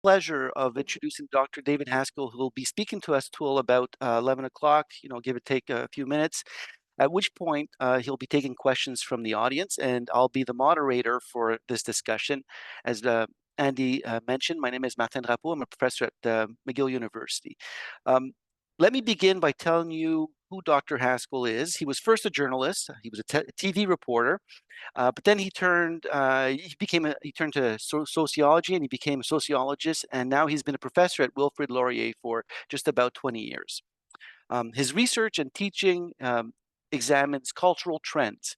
Pleasure of introducing Dr. David Haskell, who will be speaking to us till about 11 o'clock, give or take a few minutes, at which point he'll be taking questions from the audience, and I'll be the moderator for this discussion. As Andy mentioned, my name is Martin Drapeau. I'm a professor at McGill University. Let me begin by telling you who Dr. Haskell is. He was first a journalist. He was a TV reporter. But then he turned to sociology, and he became a sociologist, and now he's been a professor at WILFRID LAURIer for just about 20 years. His research and teaching examines cultural trends.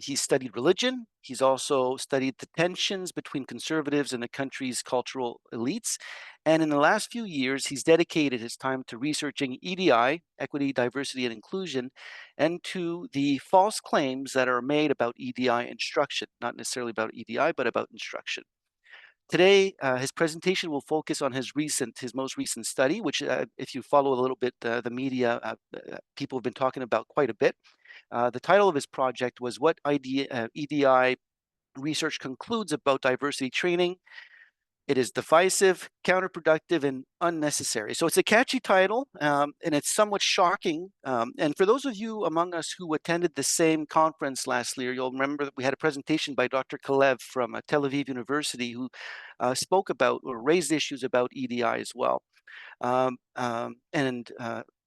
He studied religion. He's also studied the tensions between conservatives and the country's cultural elites. And in the last few years, he's dedicated his time to researching EDI, equity, diversity, and inclusion, and to the false claims that are made about EDI instruction, not necessarily about EDI, but about instruction. Today, his presentation will focus on his most recent study, which if you follow a little bit the media, people have been talking about quite a bit. The title of his project was What EDI Research Concludes About Diversity Training. It is divisive, counterproductive, and unnecessary. So it's a catchy title, and it's somewhat shocking. And for those of you among us who attended the same conference last year, you'll remember that we had a presentation by Dr. Kalev from Tel Aviv University, who spoke about or raised issues about EDI as well. And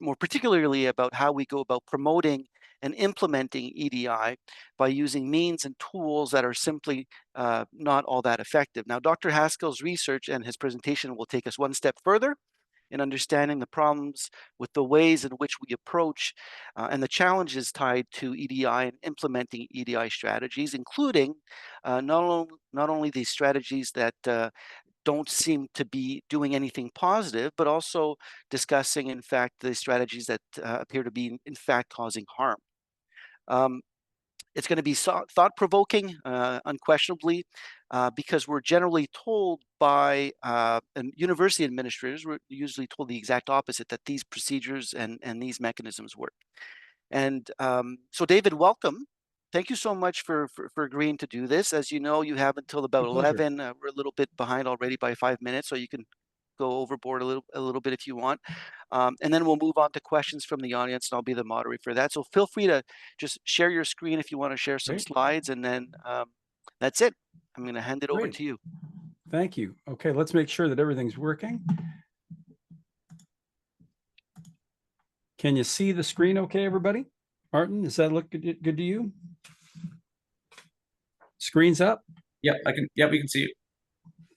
more particularly about how we go about promoting and implementing EDI by using means and tools that are simply not all that effective. Now, Dr. Haskell's research and his presentation will take us one step further in understanding the problems with the ways in which we approach and the challenges tied to EDI and implementing EDI strategies, including not only the strategies that don't seem to be doing anything positive, but also discussing, in fact, the strategies that appear to be, in fact, causing harm. It's going to be thought-provoking, unquestionably, because we're generally told by university administrators, we're usually told the exact opposite, that these procedures and these mechanisms work. And so, David, welcome. Thank you so much for agreeing to do this. As you know, you have until about 11. We're a little bit behind already by 5 minutes, so you can go overboard a little bit if you want. And then we'll move on to questions from the audience, and I'll be the moderator for that. So feel free to just share your screen if you want to share some slides, and then that's it. I'm going to hand it over to you. Thank you. Okay, let's make sure that everything's working. Can you see the screen okay, everybody? Martin, does that look good to you? Screen's up? Yeah, we can see it.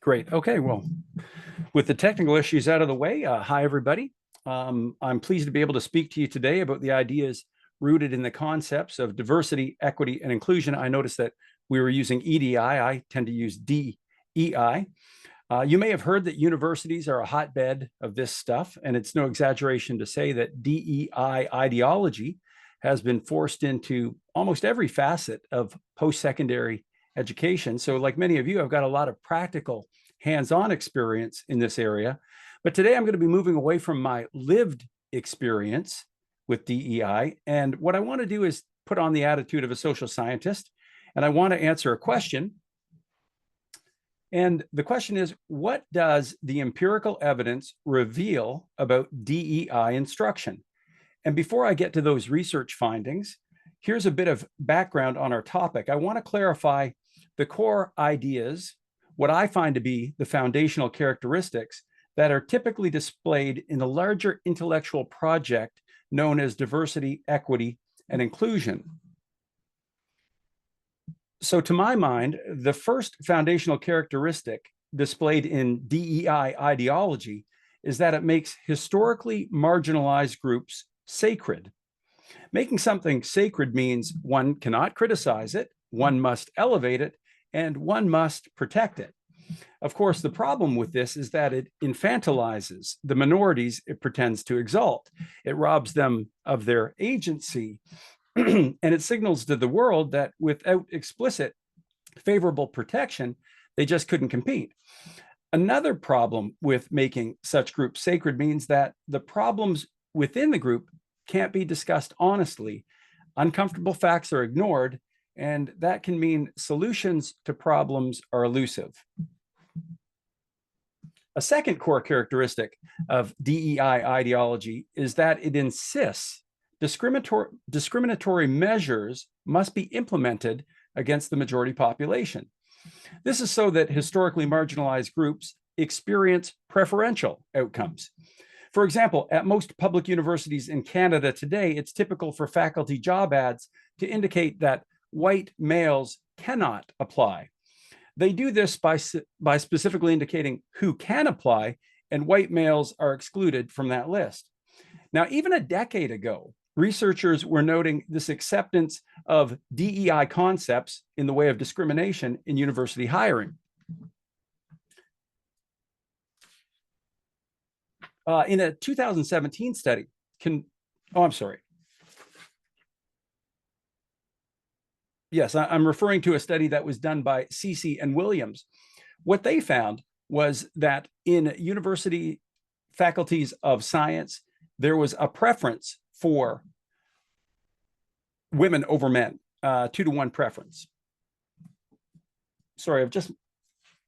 Great. Okay, well, with the technical issues out of the way, hi, everybody. I'm pleased to be able to speak to you today about the ideas rooted in the concepts of diversity, equity, and inclusion. I noticed that we were using EDI. I tend to use DEI. You may have heard that universities are a hotbed of this stuff, and it's no exaggeration to say that DEI ideology has been forced into almost every facet of post-secondary education. So like many of you, I've got a lot of practical hands-on experience in this area. But today I'm going to be moving away from my lived experience with DEI. And what I want to do is put on the attitude of a social scientist. And I want to answer a question. And the question is, what does the empirical evidence reveal about DEI instruction? And before I get to those research findings, here's a bit of background on our topic. I want to clarify the core ideas, what I find to be the foundational characteristics that are typically displayed in the larger intellectual project known as diversity, equity, and inclusion. So to my mind, the first foundational characteristic displayed in DEI ideology is that it makes historically marginalized groups sacred. Making something sacred means one cannot criticize it, one must elevate it, and one must protect it. Of course, the problem with this is that it infantilizes the minorities it pretends to exalt. It robs them of their agency, and it signals to the world that without explicit favorable protection, they just couldn't compete. Another problem with making such groups sacred means that the problems within the group can't be discussed honestly. Uncomfortable facts are ignored, and that can mean solutions to problems are elusive. A second core characteristic of DEI ideology is that it insists discriminatory measures must be implemented against the majority population. This is so that historically marginalized groups experience preferential outcomes. For example, at most public universities in Canada today, it's typical for faculty job ads to indicate that white males cannot apply. They do this by specifically indicating who can apply, and white males are excluded from that list. Now, even a decade ago, researchers were noting this acceptance of DEI concepts in the way of discrimination in university hiring. In a 2017 study, I'm referring to a study that was done by Ceci and Williams. What they found was that in university faculties of science, there was a preference for women over men, 2-to-1 preference. Sorry, I've just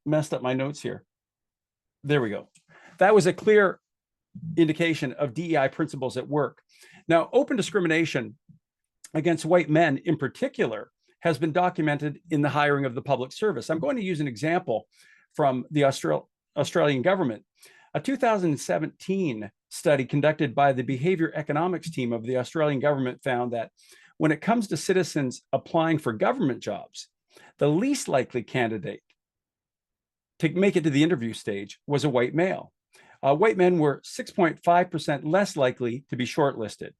messed up my notes here. There we go. That was a clear indication of DEI principles at work. Now, open discrimination against white men in particular has been documented in the hiring of the public service. I'm going to use an example from the Australian government. A 2017 study conducted by the behavior economics team of the Australian government found that when it comes to citizens applying for government jobs, the least likely candidate to make it to the interview stage was a white male. White men were 6.5% less likely to be shortlisted.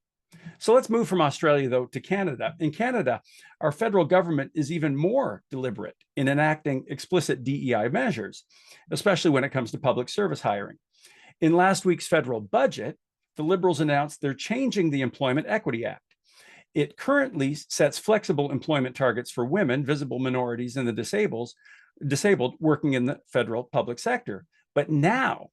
So let's move from Australia, though, to Canada. In Canada, our federal government is even more deliberate in enacting explicit DEI measures, especially when it comes to public service hiring. In last week's federal budget, the Liberals announced they're changing the Employment Equity Act. It currently sets flexible employment targets for women, visible minorities, and the disabled working in the federal public sector. But now,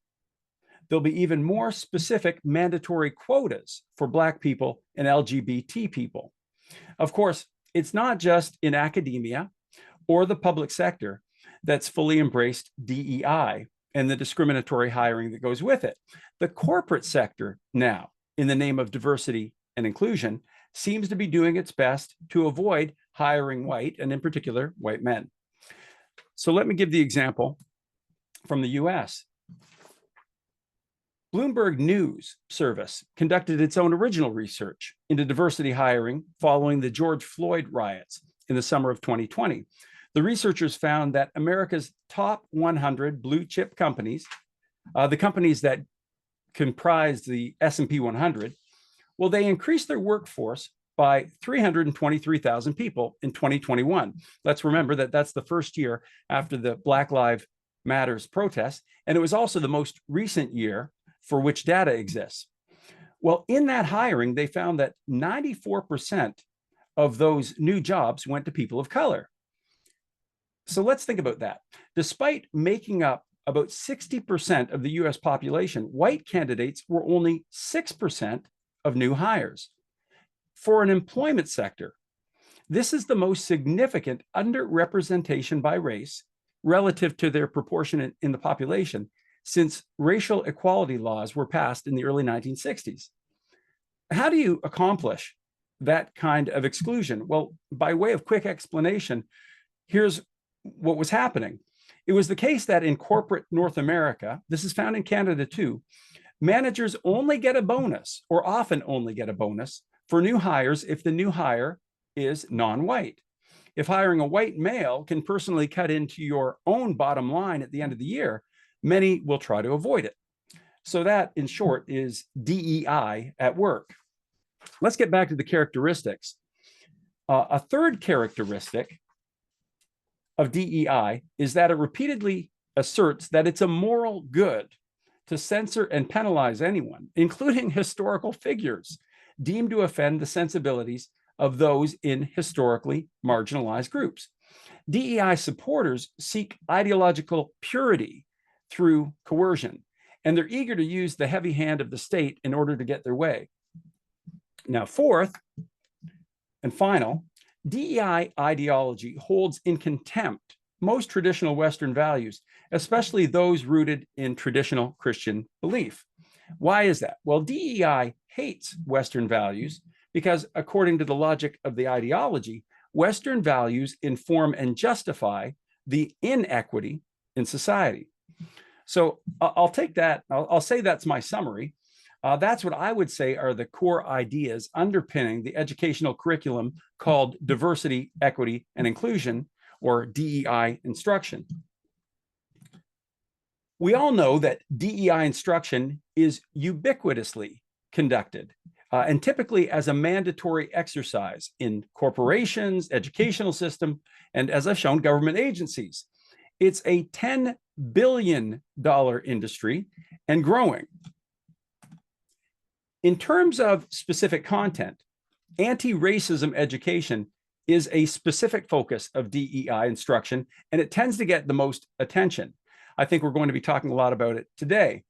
there'll be even more specific mandatory quotas for Black people and LGBT people. Of course, it's not just in academia or the public sector that's fully embraced DEI and the discriminatory hiring that goes with it. The corporate sector now, in the name of diversity and inclusion, seems to be doing its best to avoid hiring white, and in particular, white men. So let me give the example from the US. Bloomberg News Service conducted its own original research into diversity hiring following the George Floyd riots in the summer of 2020. The researchers found that America's top 100 blue chip companies, the companies that comprise the S&P 100, well, they increased their workforce by 323,000 people in 2021. Let's remember that that's the first year after the Black Lives Matters protests, and it was also the most recent year for which data exists. Well, in that hiring, they found that 94% of those new jobs went to people of color. So let's think about that. Despite making up about 60% of the US population, white candidates were only 6% of new hires. For an employment sector, this is the most significant underrepresentation by race relative to their proportion in the population since racial equality laws were passed in the early 1960s. How do you accomplish that kind of exclusion? Well, by way of quick explanation, here's what was happening. It was the case that in corporate North America, this is found in Canada too, managers only get a bonus, or often only get a bonus, for new hires if the new hire is non-white. If hiring a white male can personally cut into your own bottom line at the end of the year, many will try to avoid it. So that, in short, is DEI at work. Let's get back to the characteristics. A third characteristic of DEI is that it repeatedly asserts that it's a moral good to censor and penalize anyone, including historical figures, deemed to offend the sensibilities of those in historically marginalized groups. DEI supporters seek ideological purity through coercion, and they're eager to use the heavy hand of the state in order to get their way. Now, fourth and final, DEI ideology holds in contempt most traditional Western values especially those rooted in traditional Christian belief. Why is that? Well, DEI hates Western values because, according to the logic of the ideology, Western values inform and justify the inequity in society. So I'll take that. I'll say that's my summary. That's what I would say are the core ideas underpinning the educational curriculum called diversity, equity, and inclusion, or DEI instruction. We all know that DEI instruction is ubiquitously conducted and typically as a mandatory exercise in corporations, educational system, and, as I've shown, government agencies. It's a $10 billion industry and growing. In terms of specific content, anti-racism education is a specific focus of DEI instruction, and it tends to get the most attention. I think we're going to be talking a lot about it today.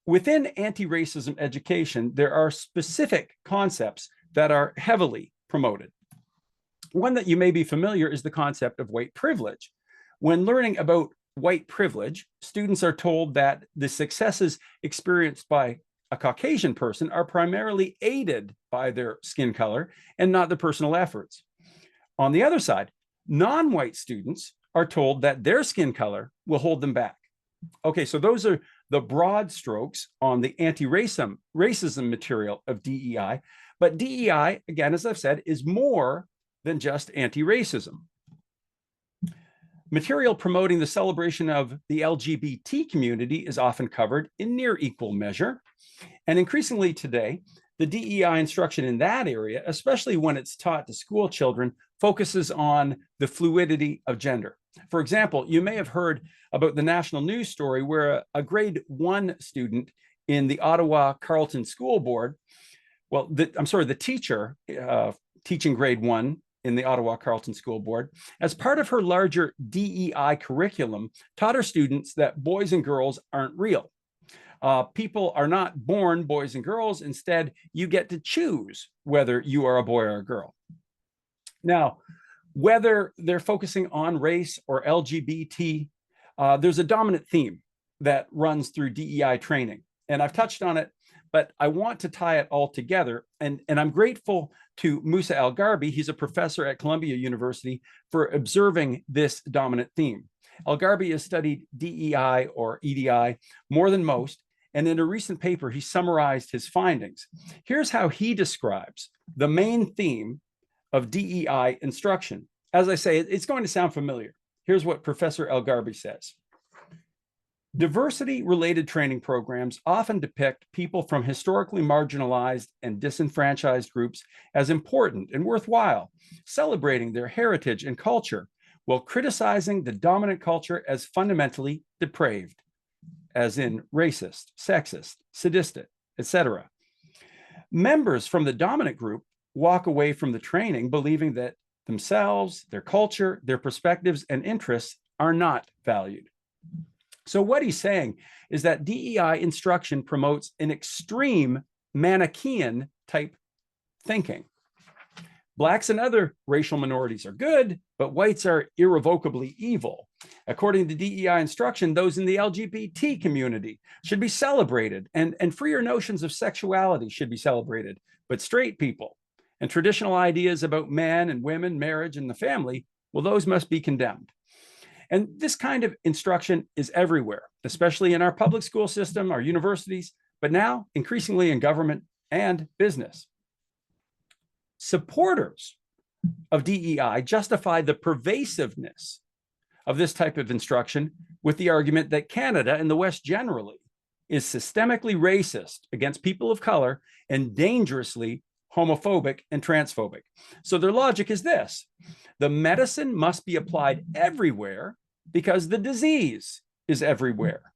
Within anti-racism education, there are specific concepts that are heavily promoted. One that you may be familiar is the concept of white privilege. When learning about white privilege, students are told that the successes experienced by a Caucasian person are primarily aided by their skin color and not their personal efforts. On the other side, non-white students are told that their skin color will hold them back. Okay, so those are the broad strokes on the anti-racism material of DEI. But DEI, again, as I've said, is more than just anti-racism. Material promoting the celebration of the LGBT community is often covered in near equal measure. And increasingly today, the DEI instruction in that area, especially when it's taught to school children, focuses on the fluidity of gender. For example, you may have heard about the national news story where a grade 1 student in the Ottawa Carleton School Board, the teacher teaching grade 1 in the Ottawa Carleton School Board, as part of her larger DEI curriculum, taught her students that boys and girls aren't real. People are not born boys and girls. Instead, you get to choose whether you are a boy or a girl. Now, whether they're focusing on race or LGBT, there's a dominant theme that runs through DEI training. And I've touched on it, but I want to tie it all together. And I'm grateful to Musa El-Gharbi. He's a professor at Columbia University for observing this dominant theme. El-Gharbi has studied DEI or EDI more than most. And in a recent paper, he summarized his findings. Here's how he describes the main theme of DEI instruction. As I say, it's going to sound familiar. Here's what Professor El-Gharbi says. Diversity-related training programs often depict people from historically marginalized and disenfranchised groups as important and worthwhile, celebrating their heritage and culture, while criticizing the dominant culture as fundamentally depraved, as in racist, sexist, sadistic, etc. Members from the dominant group walk away from the training believing that themselves, their culture, their perspectives, and interests are not valued. So what he's saying is that DEI instruction promotes an extreme Manichaean type thinking. Blacks and other racial minorities are good, but whites are irrevocably evil. According to DEI instruction, those in the LGBT community should be celebrated, and freer notions of sexuality should be celebrated. But straight people and traditional ideas about men and women, marriage, and the family, well, those must be condemned. And this kind of instruction is everywhere, especially in our public school system, our universities, but now increasingly in government and business. Supporters of DEI justify the pervasiveness of this type of instruction with the argument that Canada and the West generally is systemically racist against people of color and dangerously homophobic and transphobic. So their logic is this: the medicine must be applied everywhere because the disease is everywhere.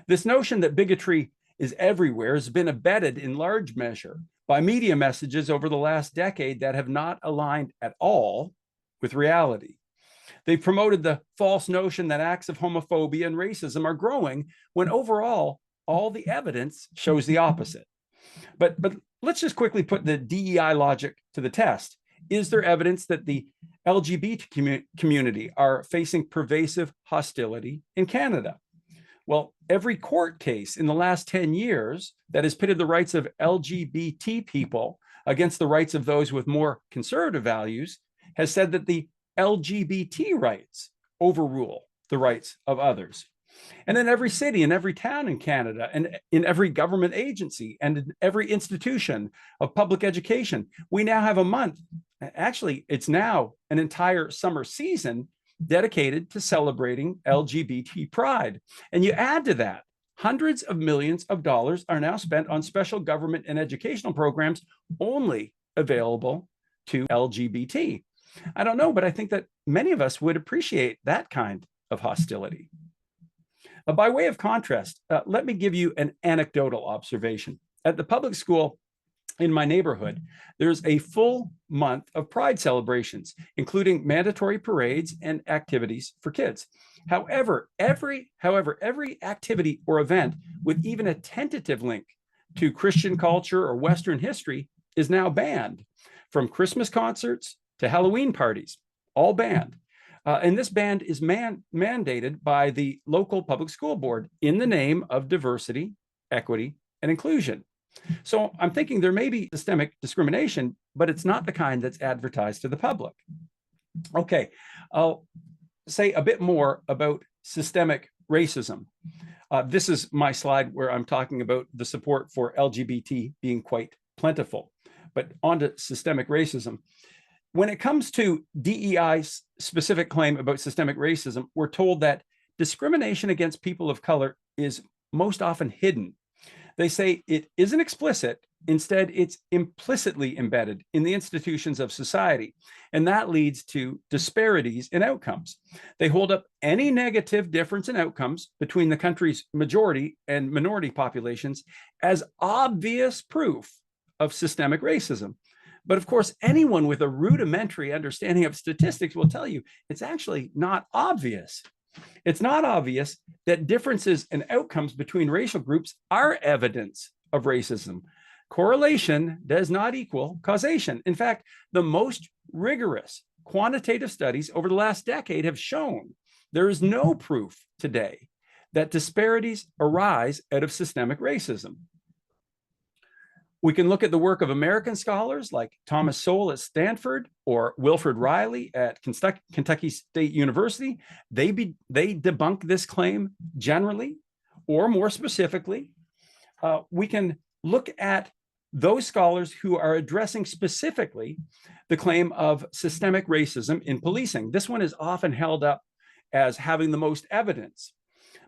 This notion that bigotry is everywhere has been abetted in large measure by media messages over the last decade that have not aligned at all with reality. They've promoted the false notion that acts of homophobia and racism are growing when overall all the evidence shows the opposite. But let's just quickly put the DEI logic to the test. Is there evidence that the LGBT community are facing pervasive hostility in Canada? Well, every court case in the last 10 years that has pitted the rights of LGBT people against the rights of those with more conservative values has said that the LGBT rights overrule the rights of others. And in every city and every town in Canada, and in every government agency and in every institution of public education, we now have a month. Actually, it's now an entire summer season dedicated to celebrating LGBT pride. And you add to that, hundreds of millions of dollars are now spent on special government and educational programs only available to LGBT. I don't know, but I think that many of us would appreciate that kind of hostility. By way of contrast, let me give you an anecdotal observation. At the public school in my neighborhood, there's a full month of pride celebrations, including mandatory parades and activities for kids. However, every activity or event with even a tentative link to Christian culture or Western history is now banned, from Christmas concerts to Halloween parties, all banned. And this ban is mandated by the local public school board in the name of diversity, equity, and inclusion. So I'm thinking there may be systemic discrimination, but it's not the kind that's advertised to the public. Okay, I'll say a bit more about systemic racism. This is my slide where I'm talking about the support for LGBT being quite plentiful, but on to systemic racism. When it comes to DEI's specific claim about systemic racism, we're told that discrimination against people of color is most often hidden. They say it isn't explicit, instead it's implicitly embedded in the institutions of society, and that leads to disparities in outcomes. They hold up any negative difference in outcomes between the country's majority and minority populations as obvious proof of systemic racism. But of course, anyone with a rudimentary understanding of statistics will tell you it's actually not obvious. It's not obvious that differences in outcomes between racial groups are evidence of racism. Correlation does not equal causation. In fact, the most rigorous quantitative studies over the last decade have shown there is no proof today that disparities arise out of systemic racism. We can look at the work of American scholars like Thomas Sowell at Stanford or WILFRID Riley at Kentucky State University. They debunk this claim generally, or more specifically, we can look at those scholars who are addressing specifically the claim of systemic racism in policing. This one is often held up as having the most evidence.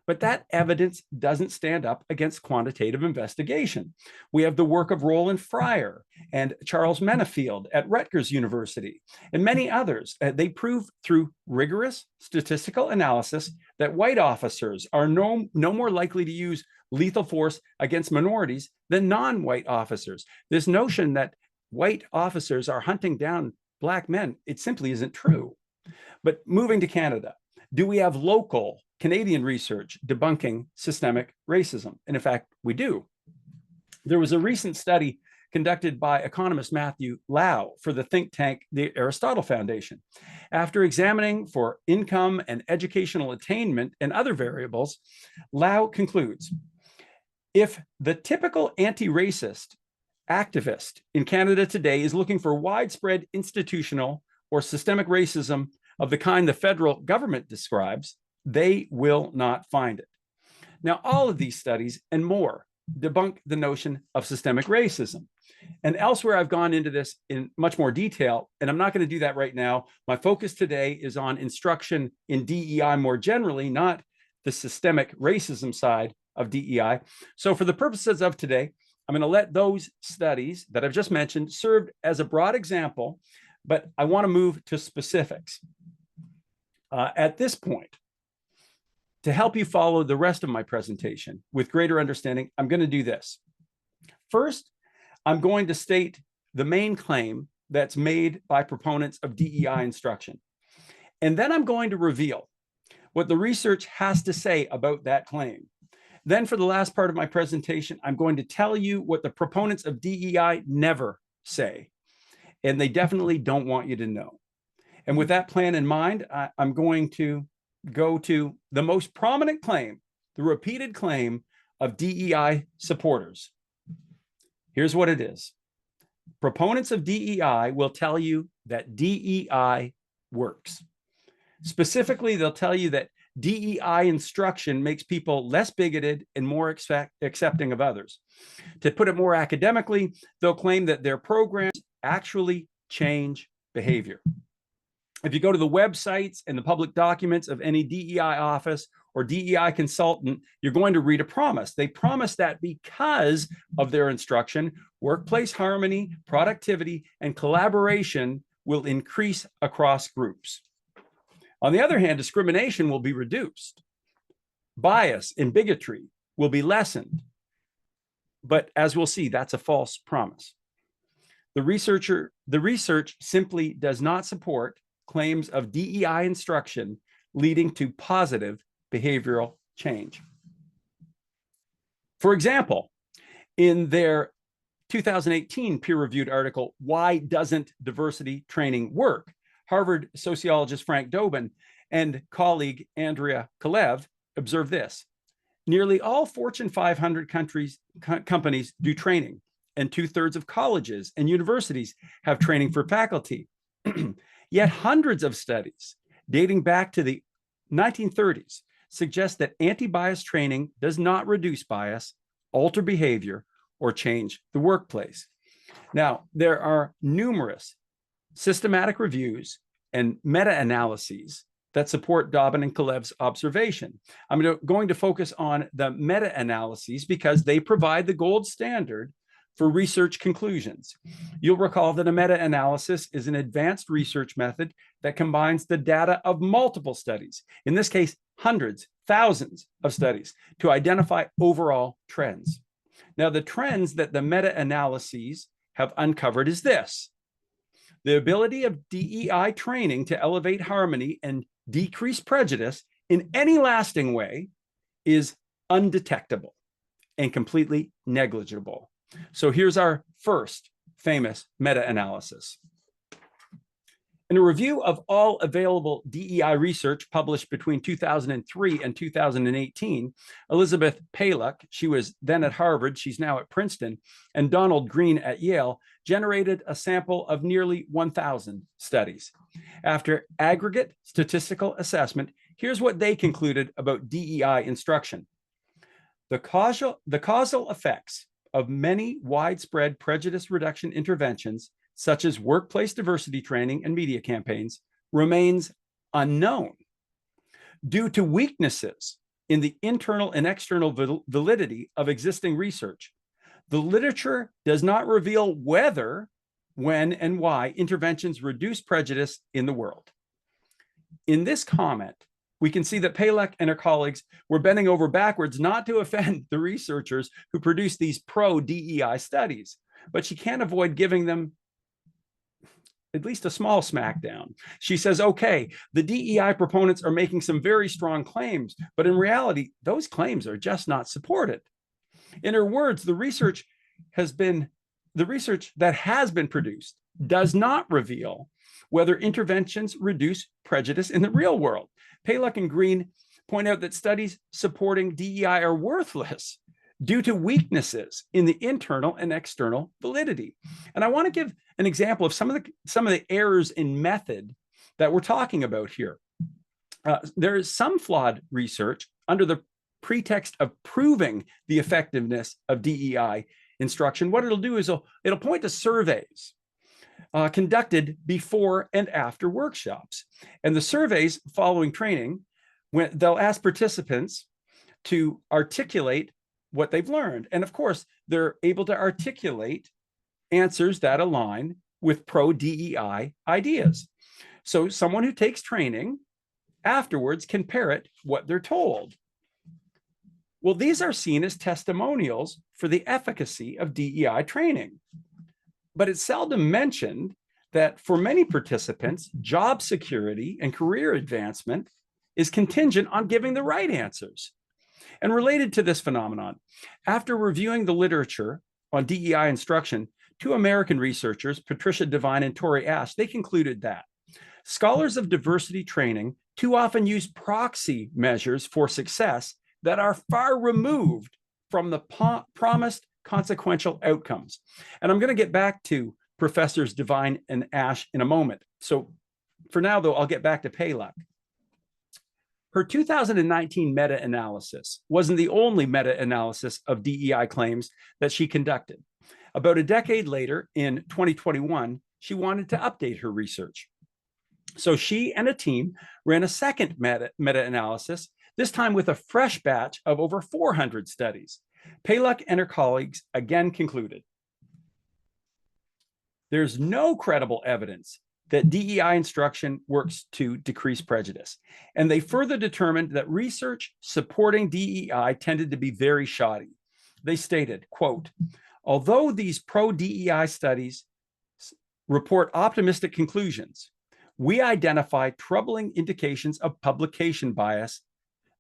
But that evidence doesn't stand up against quantitative investigation. We have the work of Roland Fryer and Charles Menefield at Rutgers University and many others. They prove through rigorous statistical analysis that white officers are no more likely to use lethal force against minorities than non-white officers. This notion that white officers are hunting down Black men, it simply isn't true. But moving to Canada, do we have local Canadian research debunking systemic racism? And in fact, we do. There was a recent study conducted by economist Matthew Lau for the think tank, the Aristotle Foundation. After examining for income and educational attainment and other variables, Lau concludes, if the typical anti-racist activist in Canada today is looking for widespread institutional or systemic racism of the kind the federal government describes, they will not find it. Now, all of these studies and more debunk the notion of systemic racism. And elsewhere, I've gone into this in much more detail, and I'm not going to do that right now. My focus today is on instruction in DEI more generally, not the systemic racism side of DEI. So for the purposes of today, I'm going to let those studies that I've just mentioned serve as a broad example, but I want to move to specifics. At this point, to help you follow the rest of my presentation with greater understanding, I'm going to do this. First, I'm going to state the main claim that's made by proponents of DEI instruction. And then I'm going to reveal what the research has to say about that claim. Then for the last part of my presentation, I'm going to tell you what the proponents of DEI never say. and they definitely don't want you to know. And with that plan in mind, I'm going to go to the most prominent claim, the repeated claim of DEI supporters. Here's what it is. Proponents of DEI will tell you that DEI works. Specifically, they'll tell you that DEI instruction makes people less bigoted and more accepting of others. To put it more academically, they'll claim that their programs actually change behavior. If you go to the websites and the public documents of any DEI office or DEI consultant, you're going to read a promise. They promise that because of their instruction, workplace harmony, productivity, and collaboration will increase across groups. On the other hand, discrimination will be reduced. Bias and bigotry will be lessened. But as we'll see, that's a false promise. The research simply does not support claims of DEI instruction leading to positive behavioral change. For example, in their 2018 peer-reviewed article, Why Doesn't Diversity Training Work?, Harvard sociologist Frank Dobin and colleague Andrea Kalev observed this. Nearly all Fortune 500 companies do training, and 2/3 of colleges and universities have training for faculty. Yet hundreds of studies dating back to the 1930s suggest that anti-bias training does not reduce bias, alter behavior, or change the workplace. Now, there are numerous systematic reviews and meta-analyses that support Dobin and Kalev's observation. I'm going to focus on the meta-analyses because they provide the gold standard for research conclusions. You'll recall that a meta-analysis is an advanced research method that combines the data of multiple studies, in this case, hundreds, thousands of studies, to identify overall trends. Now, the trends that the meta-analyses have uncovered is this. The ability of DEI training to elevate harmony and decrease prejudice in any lasting way is undetectable and completely negligible. So here's our first famous meta-analysis. In a review of all available DEI research published between 2003 and 2018, Elizabeth Palek, she was then at Harvard, she's now at Princeton, and Donald Green at Yale generated a sample of nearly 1,000 studies. After aggregate statistical assessment, here's what they concluded about DEI instruction. The causal effects of many widespread prejudice reduction interventions, such as workplace diversity training and media campaigns, remains unknown due to weaknesses in the internal and external validity of existing research. The literature does not reveal whether, when, and why interventions reduce prejudice in the world. In this comment, we can see that Palek and her colleagues were bending over backwards not to offend the researchers who produced these pro-DEI studies, but she can't avoid giving them at least a small smackdown. She says, okay, the DEI proponents are making some very strong claims, but in reality, those claims are just not supported. In her words, the research that has been produced does not reveal whether interventions reduce prejudice in the real world. Palek and Green point out that studies supporting DEI are worthless due to weaknesses in the internal and external validity. And I want to give an example of some of the errors in method that we're talking about here. There is some flawed research under the pretext of proving the effectiveness of DEI instruction. What it'll do is it'll point to surveys conducted before and after workshops. And the surveys following training, they'll ask participants to articulate what they've learned. And of course, they're able to articulate answers that align with pro-DEI ideas. So someone who takes training afterwards can parrot what they're told. Well, these are seen as testimonials for the efficacy of DEI training. But it's seldom mentioned that for many participants, job security and career advancement is contingent on giving the right answers. And related to this phenomenon, after reviewing the literature on DEI instruction, two American researchers, Patricia Devine and Tori Ash, they concluded that scholars of diversity training too often use proxy measures for success that are far removed from the promised consequential outcomes. And I'm going to get back to Professors Devine and Ash in a moment. So for now, though, I'll get back to Palek. Her 2019 meta-analysis wasn't the only meta-analysis of DEI claims that she conducted. About a decade later, in 2021, she wanted to update her research. So she and a team ran a second meta-analysis, this time with a fresh batch of over 400 studies. Palek and her colleagues again concluded, there's no credible evidence that DEI instruction works to decrease prejudice. And they further determined that research supporting DEI tended to be very shoddy. They stated, quote, although these pro-DEI studies report optimistic conclusions, we identify troubling indications of publication bias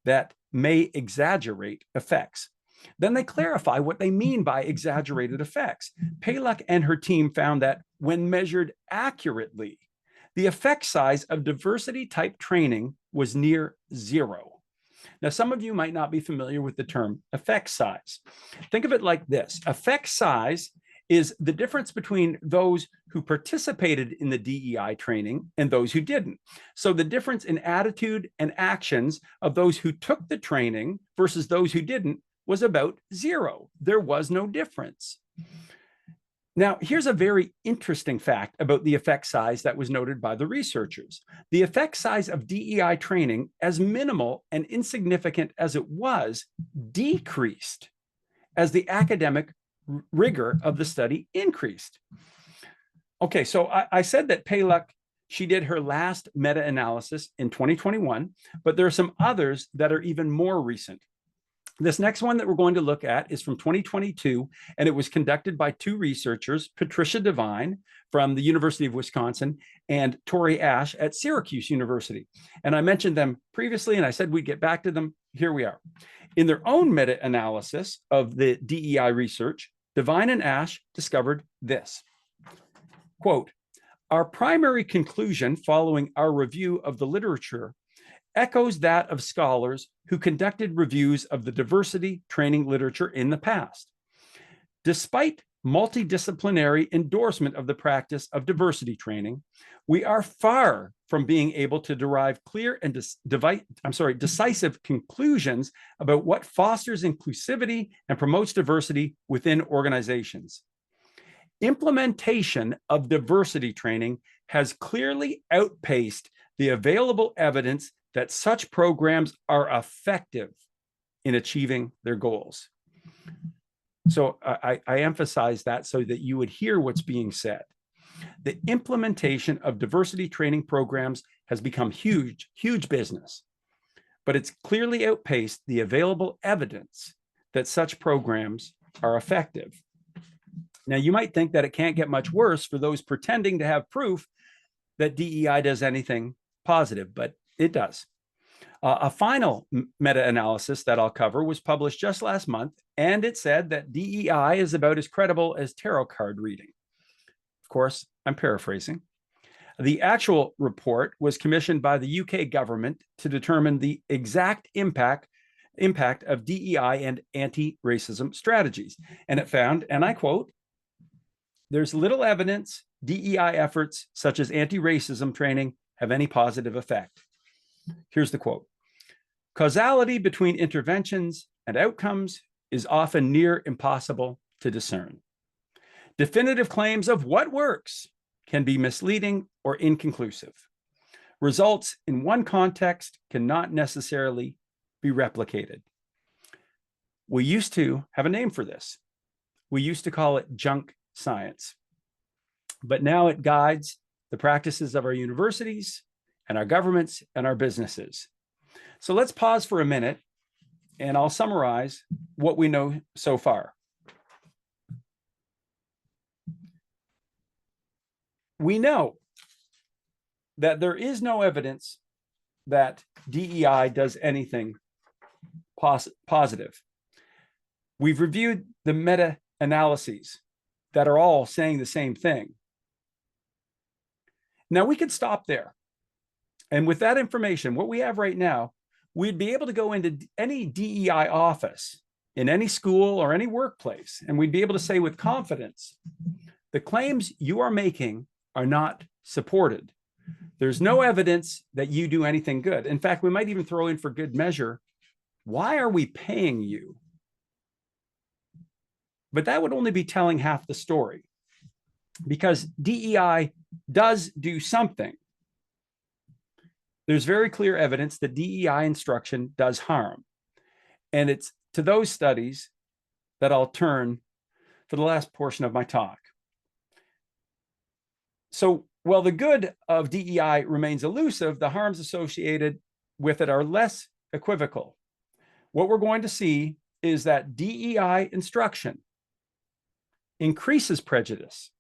that may exaggerate effects. Then they clarify what they mean by exaggerated effects. Palek and her team found that when measured accurately, the effect size of diversity type training was near zero. Now, some of you might not be familiar with the term effect size. Think of it like this. Effect size is the difference between those who participated in the DEI training and those who didn't. So the difference in attitude and actions of those who took the training versus those who didn't was about zero. There was no difference. Now, here's a very interesting fact about the effect size that was noted by the researchers. The effect size of DEI training, as minimal and insignificant as it was, decreased as the academic rigor of the study increased. Okay, so I said that Palek, she did her last meta-analysis in 2021, but there are some others that are even more recent. This next one that we're going to look at is from 2022, and it was conducted by two researchers, Patricia Devine from the University of Wisconsin and Tori Ash at Syracuse University. And I mentioned them previously, and I said we'd get back to them. Here we are. In their own meta-analysis of the DEI research, Devine and Ash discovered this, quote, our primary conclusion following our review of the literature echoes that of scholars who conducted reviews of the diversity training literature in the past. Despite multidisciplinary endorsement of the practice of diversity training, we are far from being able to derive clear and decisive conclusions about what fosters inclusivity and promotes diversity within organizations. Implementation of diversity training has clearly outpaced the available evidence that such programs are effective in achieving their goals. So I emphasize that so that you would hear what's being said. The implementation of diversity training programs has become huge, huge business, but it's clearly outpaced the available evidence that such programs are effective. Now, you might think that it can't get much worse for those pretending to have proof that DEI does anything positive, but it does. A final meta-analysis that I'll cover was published just last month, and it said that DEI is about as credible as tarot card reading. Of course, I'm paraphrasing. The actual report was commissioned by the UK government to determine the exact impact of DEI and anti-racism strategies. And it found, and I quote, there's little evidence DEI efforts such as anti-racism training have any positive effect. Here's the quote. Causality between interventions and outcomes is often near impossible to discern. Definitive claims of what works can be misleading or inconclusive. Results in one context cannot necessarily be replicated. We used to have a name for this. We used to call it junk science, but now it guides the practices of our universities and our governments and our businesses. So let's pause for a minute and I'll summarize what we know so far. We know that there is no evidence that DEI does anything positive. We've reviewed the meta-analyses that are all saying the same thing. Now, we could stop there. And with that information, what we have right now, we'd be able to go into any DEI office in any school or any workplace, and we'd be able to say with confidence, the claims you are making are not supported. There's no evidence that you do anything good. In fact, we might even throw in for good measure, why are we paying you? But that would only be telling half the story, because DEI does do something. There's very clear evidence that DEI instruction does harm. And it's to those studies that I'll turn for the last portion of my talk. So while the good of DEI remains elusive, the harms associated with it are less equivocal. What we're going to see is that DEI instruction increases prejudice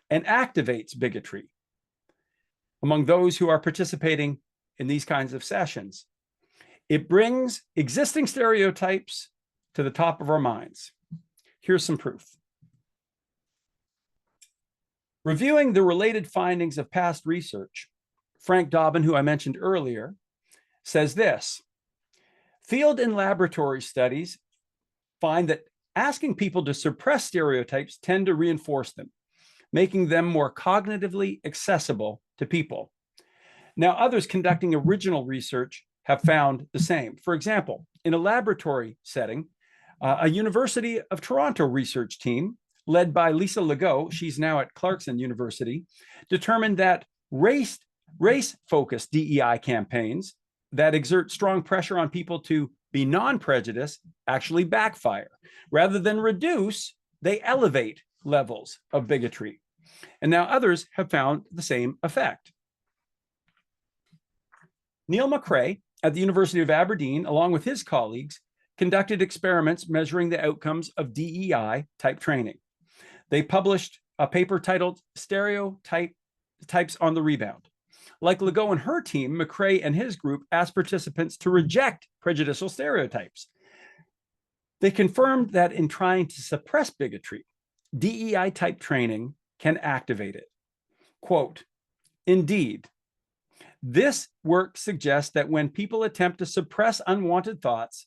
and activates bigotry among those who are participating in these kinds of sessions. It brings existing stereotypes to the top of our minds. Here's some proof. Reviewing the related findings of past research, Frank Dobbin, who I mentioned earlier, says this: field and laboratory studies find that asking people to suppress stereotypes tend to reinforce them, making them more cognitively accessible to people. Now, others conducting original research have found the same. For example, in a laboratory setting, a University of Toronto research team led by Lisa Legault, she's now at Clarkson University, determined that race-focused DEI campaigns that exert strong pressure on people to be non-prejudiced actually backfire. Rather than reduce, they elevate levels of bigotry. And now others have found the same effect. Neil McRae at the University of Aberdeen, along with his colleagues, conducted experiments measuring the outcomes of DEI type training. They published a paper titled Stereotypes on the Rebound. Like Legault and her team, McRae and his group asked participants to reject prejudicial stereotypes. They confirmed that in trying to suppress bigotry, DEI type training can activate it. Quote, indeed, this work suggests that when people attempt to suppress unwanted thoughts,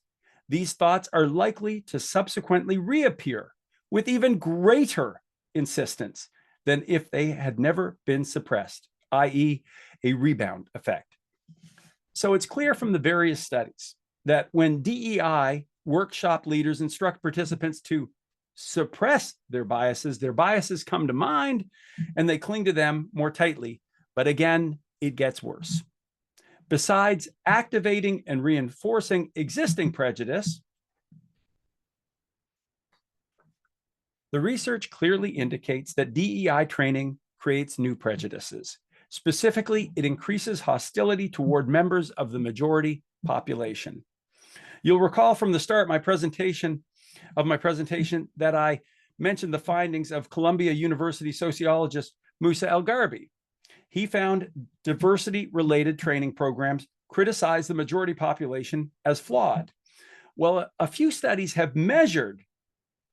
these thoughts are likely to subsequently reappear with even greater insistence than if they had never been suppressed, i.e., a rebound effect. So it's clear from the various studies that when DEI workshop leaders instruct participants to suppress their biases come to mind and they cling to them more tightly. But again, it gets worse. Besides activating and reinforcing existing prejudice, the research clearly indicates that DEI training creates new prejudices. Specifically, it increases hostility toward members of the majority population. You'll recall from the start my presentation that I mentioned the findings of Columbia University sociologist Musa El-Garbi. He found diversity-related training programs criticize the majority population as flawed. Well, a few studies have measured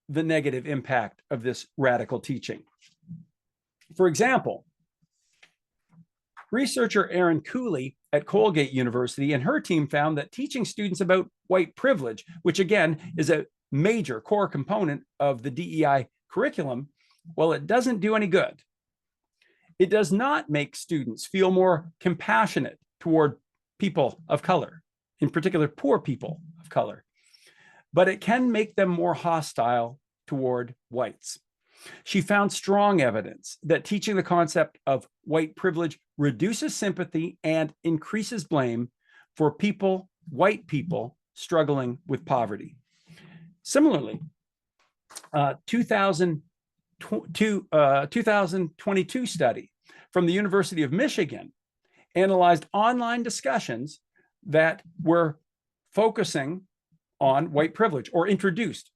the negative impact of this radical teaching. For example, researcher Erin Cooley at Colgate University and her team found that teaching students about white privilege, which again is a major core component of the DEI curriculum, well, it doesn't do any good. It does not make students feel more compassionate toward people of color, in particular poor people of color, but it can make them more hostile toward whites. She found strong evidence that teaching the concept of white privilege reduces sympathy and increases blame for white people struggling with poverty. Similarly, 2022 study from the University of Michigan analyzed online discussions that were focusing on white privilege, or introduced,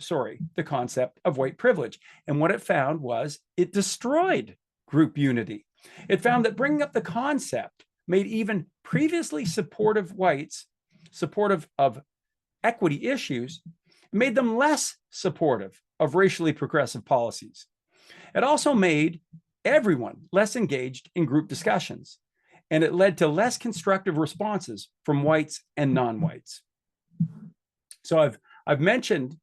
the concept of white privilege. And what it found was it destroyed group unity. It found that bringing up the concept made even previously supportive whites supportive of equity issues, made them less supportive of racially progressive policies. It also made everyone less engaged in group discussions, and it led to less constructive responses from whites and non-whites. So I've mentioned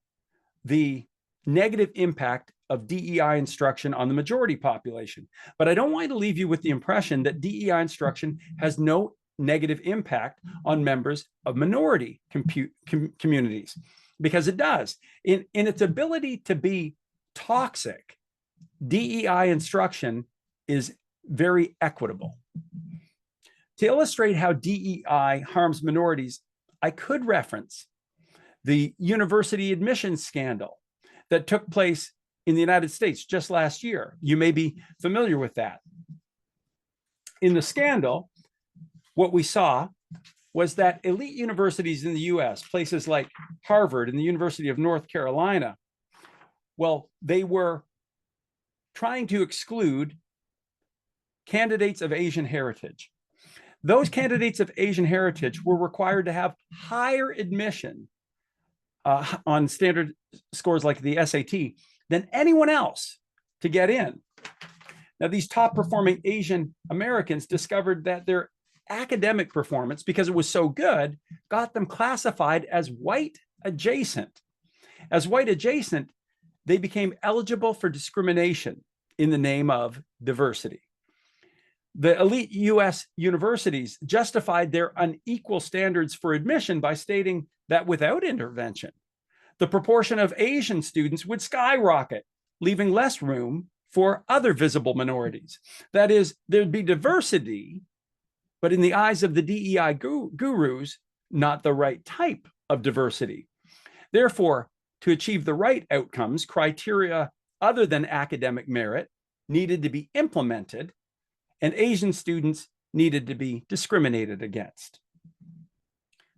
the negative impact of DEI instruction on the majority population, but I don't want to leave you with the impression that DEI instruction has no negative impact on members of minority communities, because it does. In its ability to be toxic, DEI instruction is very equitable. To illustrate how DEI harms minorities, I could reference the university admissions scandal that took place in the United States just last year. You may be familiar with that. In the scandal, what we saw was that elite universities in the US, places like Harvard and the University of North Carolina, well, they were trying to exclude candidates of Asian heritage. Those candidates of Asian heritage were required to have higher admission on standard scores like the SAT than anyone else to get in. Now, these top performing Asian Americans discovered that their academic performance, because it was so good, got them classified as white adjacent. As white adjacent, they became eligible for discrimination in the name of diversity. The elite US universities justified their unequal standards for admission by stating that without intervention, the proportion of Asian students would skyrocket, leaving less room for other visible minorities. That is, there'd be diversity, but in the eyes of the DEI gurus, not the right type of diversity. Therefore, to achieve the right outcomes, criteria other than academic merit needed to be implemented, and Asian students needed to be discriminated against.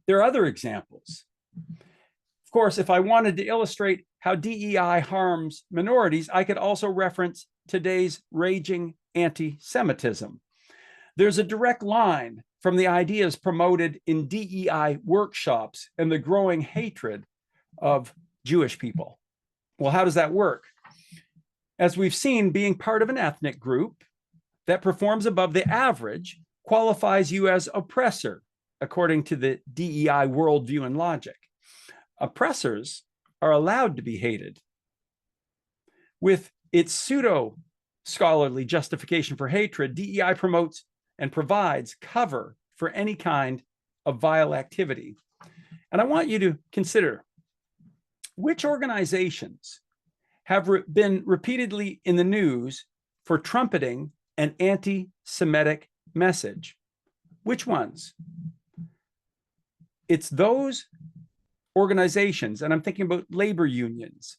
There are other examples. Of course, if I wanted to illustrate how DEI harms minorities, I could also reference today's raging anti-Semitism. There's a direct line from the ideas promoted in DEI workshops and the growing hatred of Jewish people. Well, how does that work? As we've seen, being part of an ethnic group that performs above the average qualifies you as oppressor, according to the DEI worldview and logic. Oppressors are allowed to be hated. With its pseudo-scholarly justification for hatred, DEI promotes and provides cover for any kind of vile activity. And I want you to consider which organizations have been repeatedly in the news for trumpeting an anti-Semitic message. Which ones? It's those organizations, and I'm thinking about labor unions,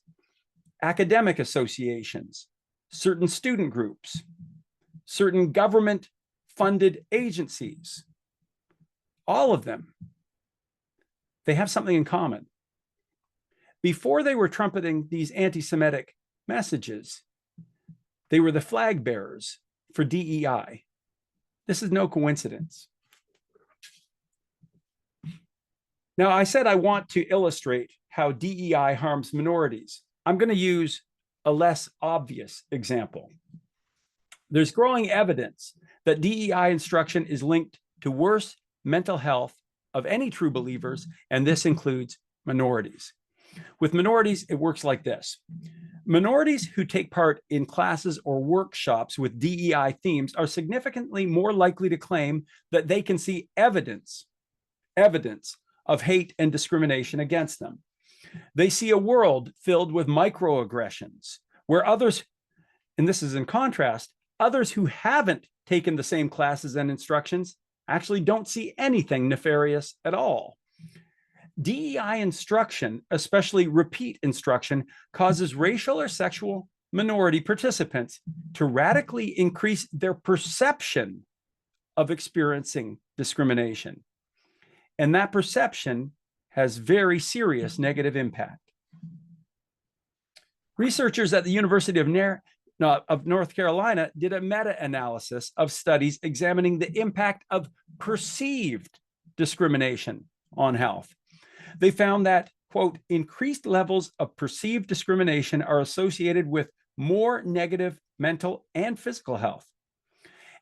academic associations, certain student groups, certain government-funded agencies. All of them, they have something in common. Before they were trumpeting these anti-Semitic messages, they were the flag bearers for DEI. This is no coincidence. Now, I said I want to illustrate how DEI harms minorities. I'm going to use a less obvious example. There's growing evidence that DEI instruction is linked to worse mental health of any true believers, and this includes minorities. With minorities, it works like this. Minorities who take part in classes or workshops with DEI themes are significantly more likely to claim that they can see evidence of hate and discrimination against them. They see a world filled with microaggressions where others, and this is in contrast, others who haven't taken the same classes and instructions actually don't see anything nefarious at all. DEI instruction, especially repeat instruction, causes racial or sexual minority participants to radically increase their perception of experiencing discrimination. And that perception has very serious negative impact. Researchers at the University of North Carolina did a meta-analysis of studies examining the impact of perceived discrimination on health. They found that, quote, increased levels of perceived discrimination are associated with more negative mental, and physical health.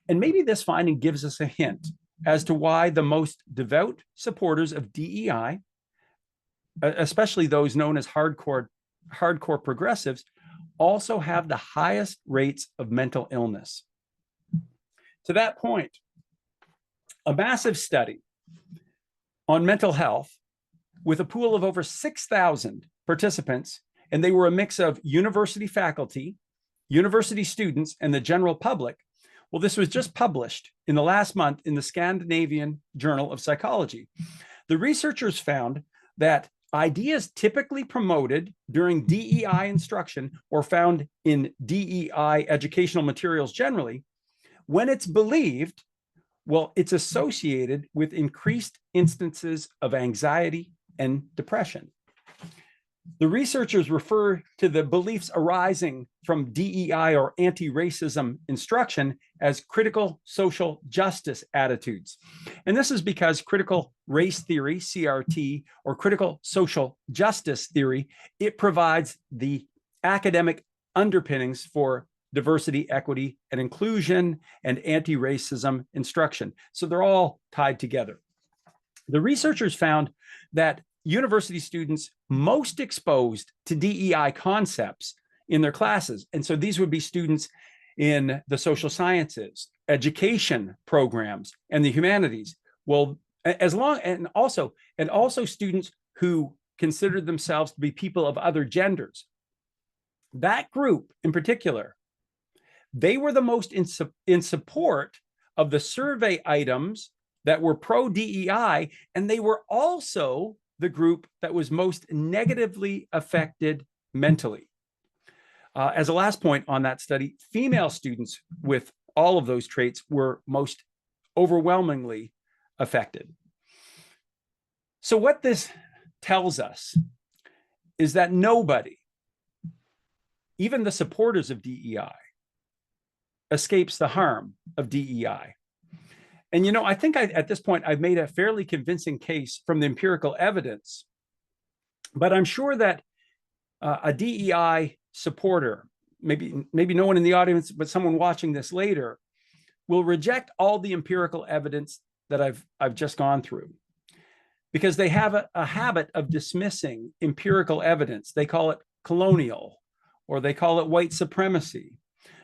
And maybe this finding gives us a hint as to why the most devout supporters of DEI, especially those known as hardcore progressives, also have the highest rates of mental illness. To that point, a massive study on mental health with a pool of over 6,000 participants, and they were a mix of university faculty, university students, and the general public. Well, this was just published in the last month in the Scandinavian Journal of Psychology. The researchers found that ideas typically promoted during DEI instruction or found in DEI educational materials generally, when it's believed, well, it's associated with increased instances of anxiety and depression. The researchers refer to the beliefs arising from DEI or anti-racism instruction as critical social justice attitudes. And this is because critical race theory, CRT, or critical social justice theory, it provides the academic underpinnings for diversity, equity, and inclusion, and anti-racism instruction. So they're all tied together. The researchers found that university students most exposed to DEI concepts in their classes, and so these would be students in the social sciences, education programs, and the humanities. Well, and also students who considered themselves to be people of other genders. That group in particular, they were the most in support of the survey items that were pro-DEI, and they were also the group that was most negatively affected mentally. As a last point on that study, female students with all of those traits were most overwhelmingly affected. So what this tells us is that nobody, even the supporters of DEI, escapes the harm of DEI. And, you know, I think at this point, I've made a fairly convincing case from the empirical evidence, but I'm sure that a DEI supporter, maybe no one in the audience, but someone watching this later, will reject all the empirical evidence that I've just gone through, because they have a habit of dismissing empirical evidence. They call it colonial, or they call it white supremacy.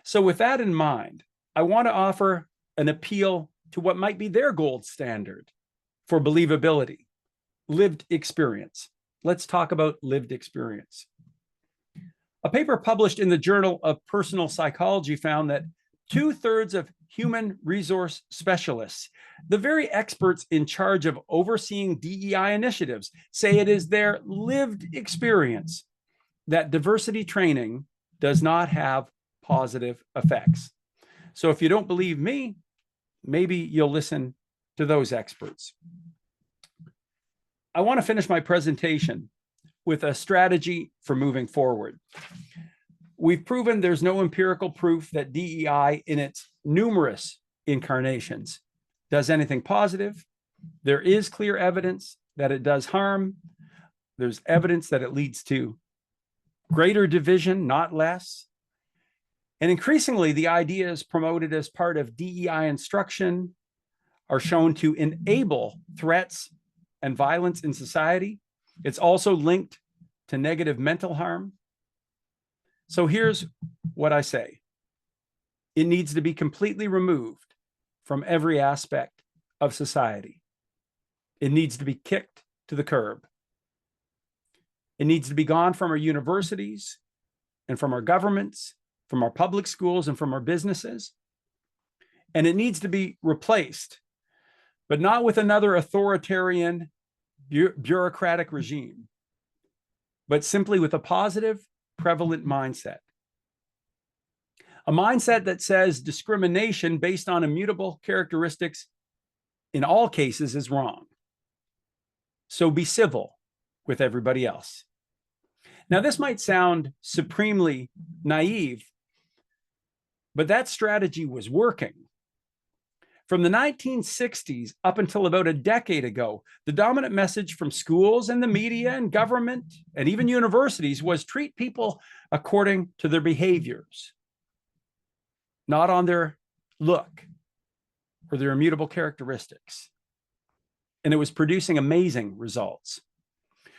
So with that in mind, I want to offer an appeal to what might be their gold standard for believability: lived experience. Let's talk about lived experience. A paper published in the Journal of Personal Psychology found that 2/3 of human resource specialists, the very experts in charge of overseeing DEI initiatives, say it is their lived experience that diversity training does not have positive effects. So if you don't believe me, maybe you'll listen to those experts. I want to finish my presentation with a strategy for moving forward. We've proven there's no empirical proof that DEI in its numerous incarnations does anything positive. There is clear evidence that it does harm. There's evidence that it leads to greater division, not less. And increasingly, the ideas promoted as part of DEI instruction are shown to enable threats and violence in society. It's also linked to negative mental harm. So here's what I say. It needs to be completely removed from every aspect of society. It needs to be kicked to the curb. It needs to be gone from our universities and from our governments, from our public schools, and from our businesses. And it needs to be replaced, but not with another authoritarian, bureaucratic regime, but simply with a positive, prevalent mindset. A mindset that says discrimination based on immutable characteristics in all cases is wrong. So be civil with everybody else. Now, this might sound supremely naive, but that strategy was working. From the 1960s up until about a decade ago, the dominant message from schools and the media and government and even universities was treat people according to their behaviors, not on their look or their immutable characteristics. And it was producing amazing results.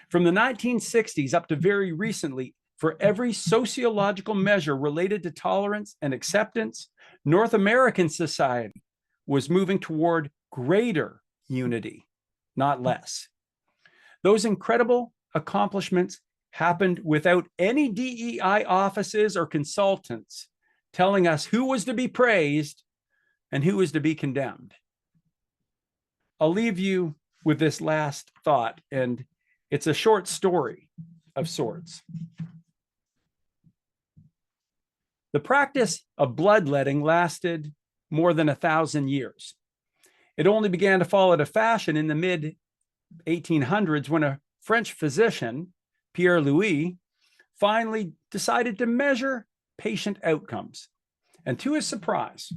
From the 1960s up to very recently, for every sociological measure related to tolerance and acceptance, North American society was moving toward greater unity, not less. Those incredible accomplishments happened without any DEI offices or consultants telling us who was to be praised and who was to be condemned. I'll leave you with this last thought, and it's a short story of sorts. The practice of bloodletting lasted more than 1,000 years. It only began to fall out of fashion in the mid-1800s when a French physician, Pierre Louis, finally decided to measure patient outcomes. And to his surprise,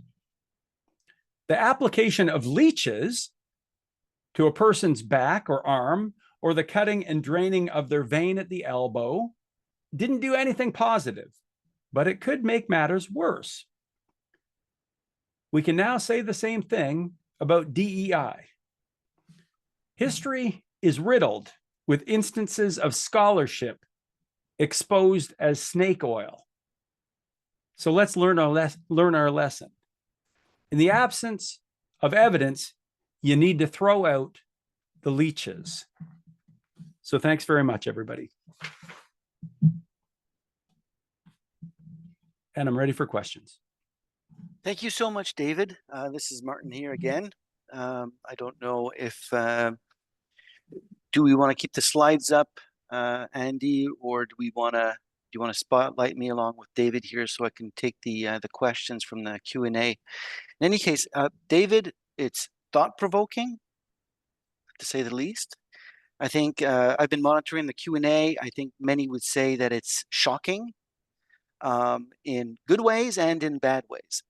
the application of leeches to a person's back or arm, or the cutting and draining of their vein at the elbow, didn't do anything positive, but it could make matters worse. We can now say the same thing about DEI. History is riddled with instances of scholarship exposed as snake oil. So let's learn our lesson. In the absence of evidence, you need to throw out the leeches. So thanks very much, everybody. And I'm ready for questions. Thank you so much, David. This is Martin here again. I don't know if, do we want to keep the slides up, Andy, or do you want to spotlight me along with David here so I can take the questions from the Q&A? In any case, David, it's thought-provoking, to say the least. I think I've been monitoring the Q&A. I think many would say that it's shocking in good ways and in bad ways.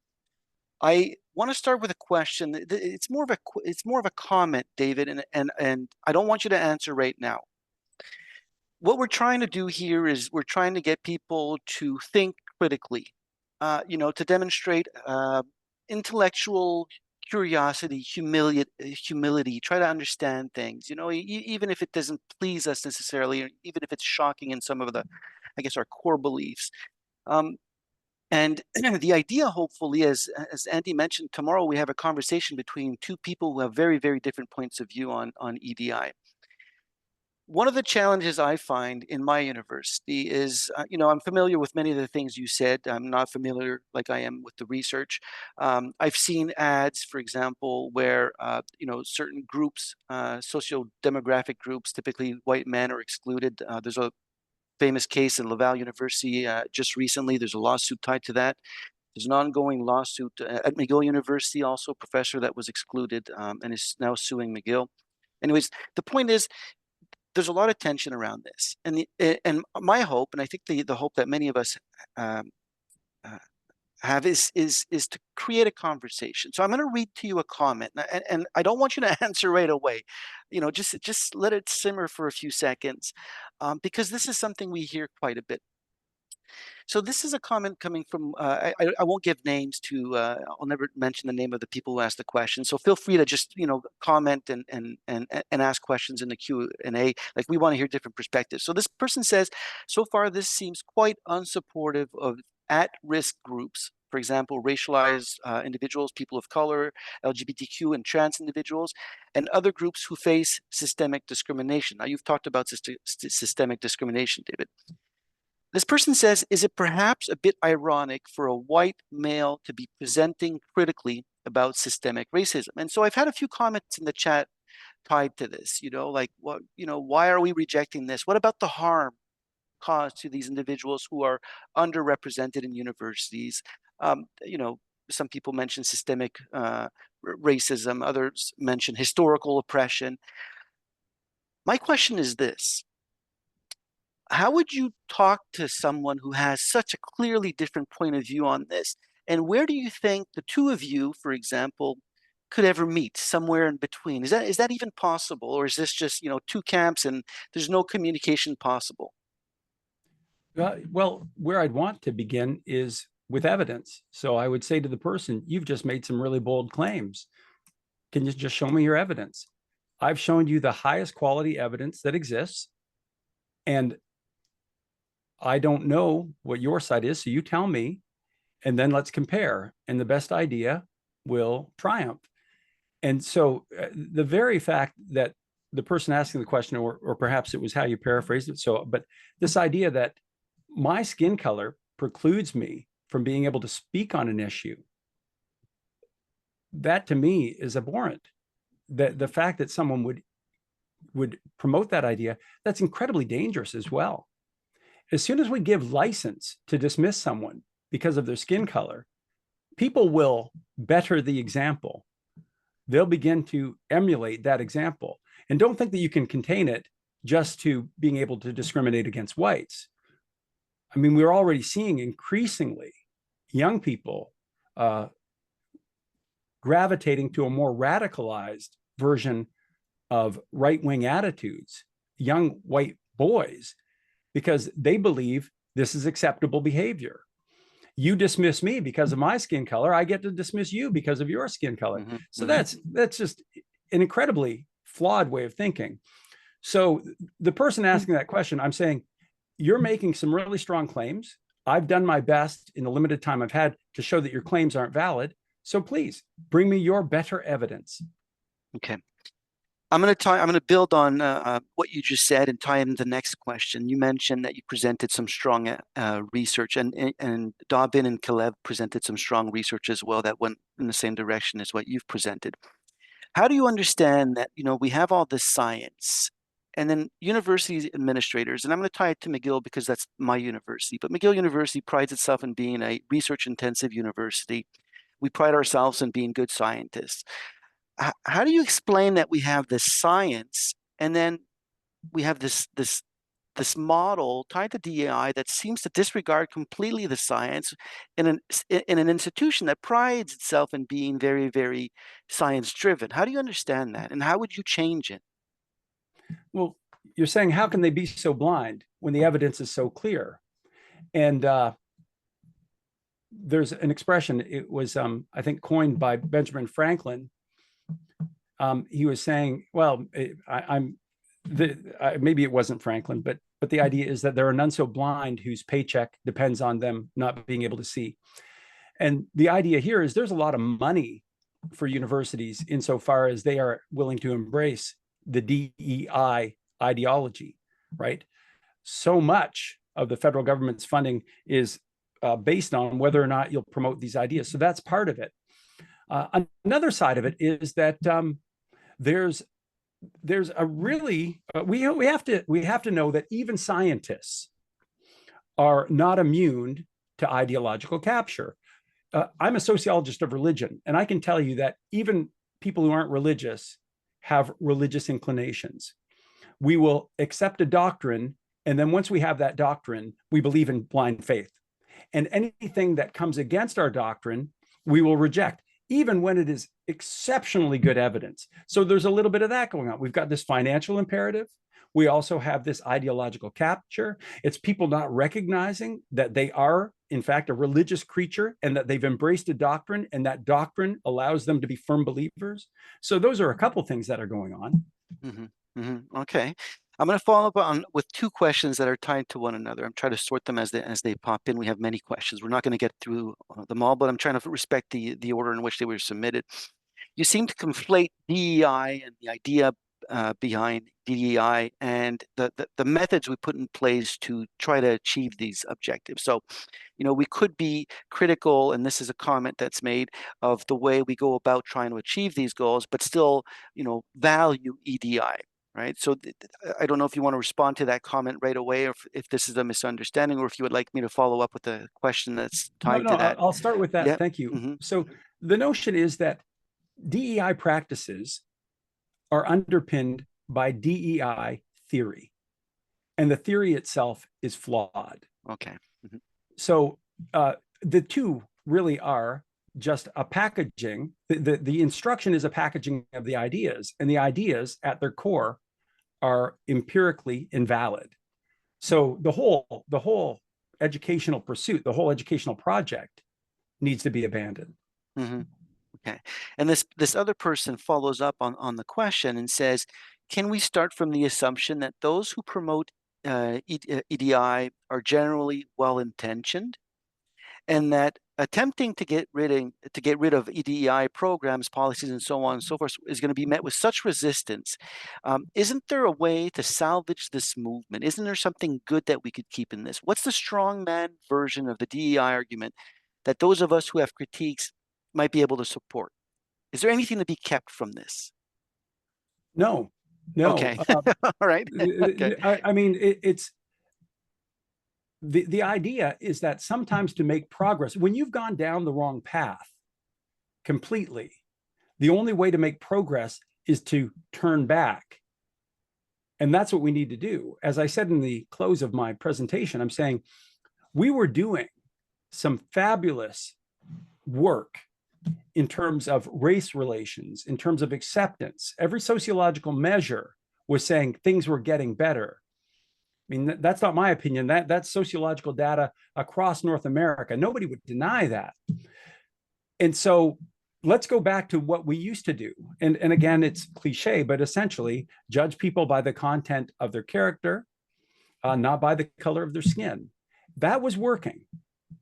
I want to start with a question. It's more of a comment, David, and I don't want you to answer right now. What we're trying to do here is we're trying to get people to think critically, to demonstrate intellectual curiosity, humility, try to understand things, even if it doesn't please us necessarily, or even if it's shocking in some of the, I guess, our core beliefs. And the idea, hopefully, as Andy mentioned, tomorrow we have a conversation between two people who have very, very different points of view on EDI. One of the challenges I find in my university is, I'm familiar with many of the things you said. I'm not familiar like I am with the research. I've seen ads, for example, where, certain groups, socio-demographic groups, typically white men, are excluded. There's a famous case in Laval University just recently. There's a lawsuit tied to that. There's an ongoing lawsuit at McGill University, also a professor that was excluded and is now suing McGill. Anyways, the point is, there's a lot of tension around this, and my hope, and I think the hope that many of us have is to create a conversation. So I'm going to read to you a comment, and I don't want you to answer right away. Just let it simmer for a few seconds, because this is something we hear quite a bit. So this is a comment coming from, I won't give names to, I'll never mention the name of the people who asked the question. So feel free to just, comment and ask questions in the Q&A. Like, we want to hear different perspectives. So this person says, so far this seems quite unsupportive of at-risk groups, for example, racialized individuals, people of color, LGBTQ and trans individuals, and other groups who face systemic discrimination. Now, you've talked about systemic discrimination, David. This person says, is it perhaps a bit ironic for a white male to be presenting critically about systemic racism? And so I've had a few comments in the chat tied to this, like, why are we rejecting this? What about the harm caused to these individuals who are underrepresented in universities? Some people mention systemic racism, others mention historical oppression. My question is this. How would you talk to someone who has such a clearly different point of view on this? And where do you think the two of you, for example, could ever meet? Somewhere in between? Is that even possible? Or is this just, two camps and there's no communication possible? Well, where I'd want to begin is with evidence. So I would say to the person, you've just made some really bold claims. Can you just show me your evidence? I've shown you the highest quality evidence that exists. And I don't know what your side is. So you tell me, and then let's compare. And the best idea will triumph. And so the very fact that the person asking the question, or perhaps it was how you paraphrased it. So, but this idea that my skin color precludes me from being able to speak on an issue, that to me is abhorrent. That the fact that someone would promote that idea, that's incredibly dangerous as well. As soon as we give license to dismiss someone because of their skin color, people will better the example. They'll begin to emulate that example. And don't think that you can contain it just to being able to discriminate against whites. I mean, we're already seeing increasingly young people gravitating to a more radicalized version of right-wing attitudes, young white boys, because they believe this is acceptable behavior. You dismiss me because of my skin color, I get to dismiss you because of your skin color. Mm-hmm. So that's just an incredibly flawed way of thinking. So the person asking that question, I'm saying, you're making some really strong claims. I've done my best in the limited time I've had to show that your claims aren't valid. So please bring me your better evidence. Okay. I'm going to build on what you just said and tie in the next question. You mentioned that you presented some strong research, and Dobbin and Kalev presented some strong research as well that went in the same direction as what you've presented. How do you understand that, we have all this science, and then university administrators, and I'm going to tie it to McGill because that's my university, but McGill University prides itself in being a research-intensive university. We pride ourselves in being good scientists. How do you explain that we have this science and then we have this model tied to DEI that seems to disregard completely the science in an institution that prides itself in being very, very science-driven? How do you understand that, and how would you change it? Well, you're saying, how can they be so blind when the evidence is so clear? And there's an expression, it was, I think, coined by Benjamin Franklin. He was saying, well, maybe it wasn't Franklin, but the idea is that there are none so blind whose paycheck depends on them not being able to see. And the idea here is there's a lot of money for universities insofar as they are willing to embrace the DEI ideology, right? So much of the federal government's funding is based on whether or not you'll promote these ideas. So that's part of it. Another side of it is that there's a really we have to know that even scientists are not immune to ideological capture. I'm a sociologist of religion, and I can tell you that even people who aren't religious have religious inclinations. We will accept a doctrine, and then once we have that doctrine, we believe in blind faith. And anything that comes against our doctrine, we will reject, even when it is exceptionally good evidence. So there's a little bit of that going on. We've got this financial imperative. We also have this ideological capture. It's people not recognizing that they are, in fact, a religious creature and that they've embraced a doctrine, and that doctrine allows them to be firm believers. So those are a couple things that are going on. Mm-hmm. Mm-hmm. Okay. I'm going to follow up on with two questions that are tied to one another. I'm trying to sort them as they pop in. We have many questions. We're not going to get through them all, but I'm trying to respect the order in which they were submitted. You seem to conflate DEI and the idea behind DEI and the methods we put in place to try to achieve these objectives. So, we could be critical, and this is a comment that's made, of the way we go about trying to achieve these goals, but still, value EDI. Right. So I don't know if you want to respond to that comment right away, or if this is a misunderstanding, or if you would like me to follow up with a question that's tied to that. I'll start with that. Yeah. Thank you. Mm-hmm. So the notion is that DEI practices are underpinned by DEI theory, and the theory itself is flawed. Okay. Mm-hmm. So the two really are just a packaging. The instruction is a packaging of the ideas, and the ideas at their core are empirically invalid. So the whole educational pursuit, the whole educational project needs to be abandoned. Mm-hmm. Okay. And this other person follows up on the question and says, can we start from the assumption that those who promote EDI are generally well-intentioned, and that attempting to get rid of EDI programs, policies, and so on and so forth is going to be met with such resistance? Isn't there a way to salvage this movement? Isn't there something good that we could keep in this? What's the strongman version of the DEI argument that those of us who have critiques might be able to support? Is there anything to be kept from this? No. Okay. All right. Okay. I mean, it's the idea is that sometimes to make progress, when you've gone down the wrong path completely, the only way to make progress is to turn back. And that's what we need to do. As I said in the close of my presentation, I'm saying we were doing some fabulous work in terms of race relations, in terms of acceptance. Every sociological measure was saying things were getting better. I mean, that's not my opinion. That's sociological data across North America. Nobody would deny that. And so let's go back to what we used to do. And again, it's cliche, but essentially judge people by the content of their character, not by the color of their skin. That was working.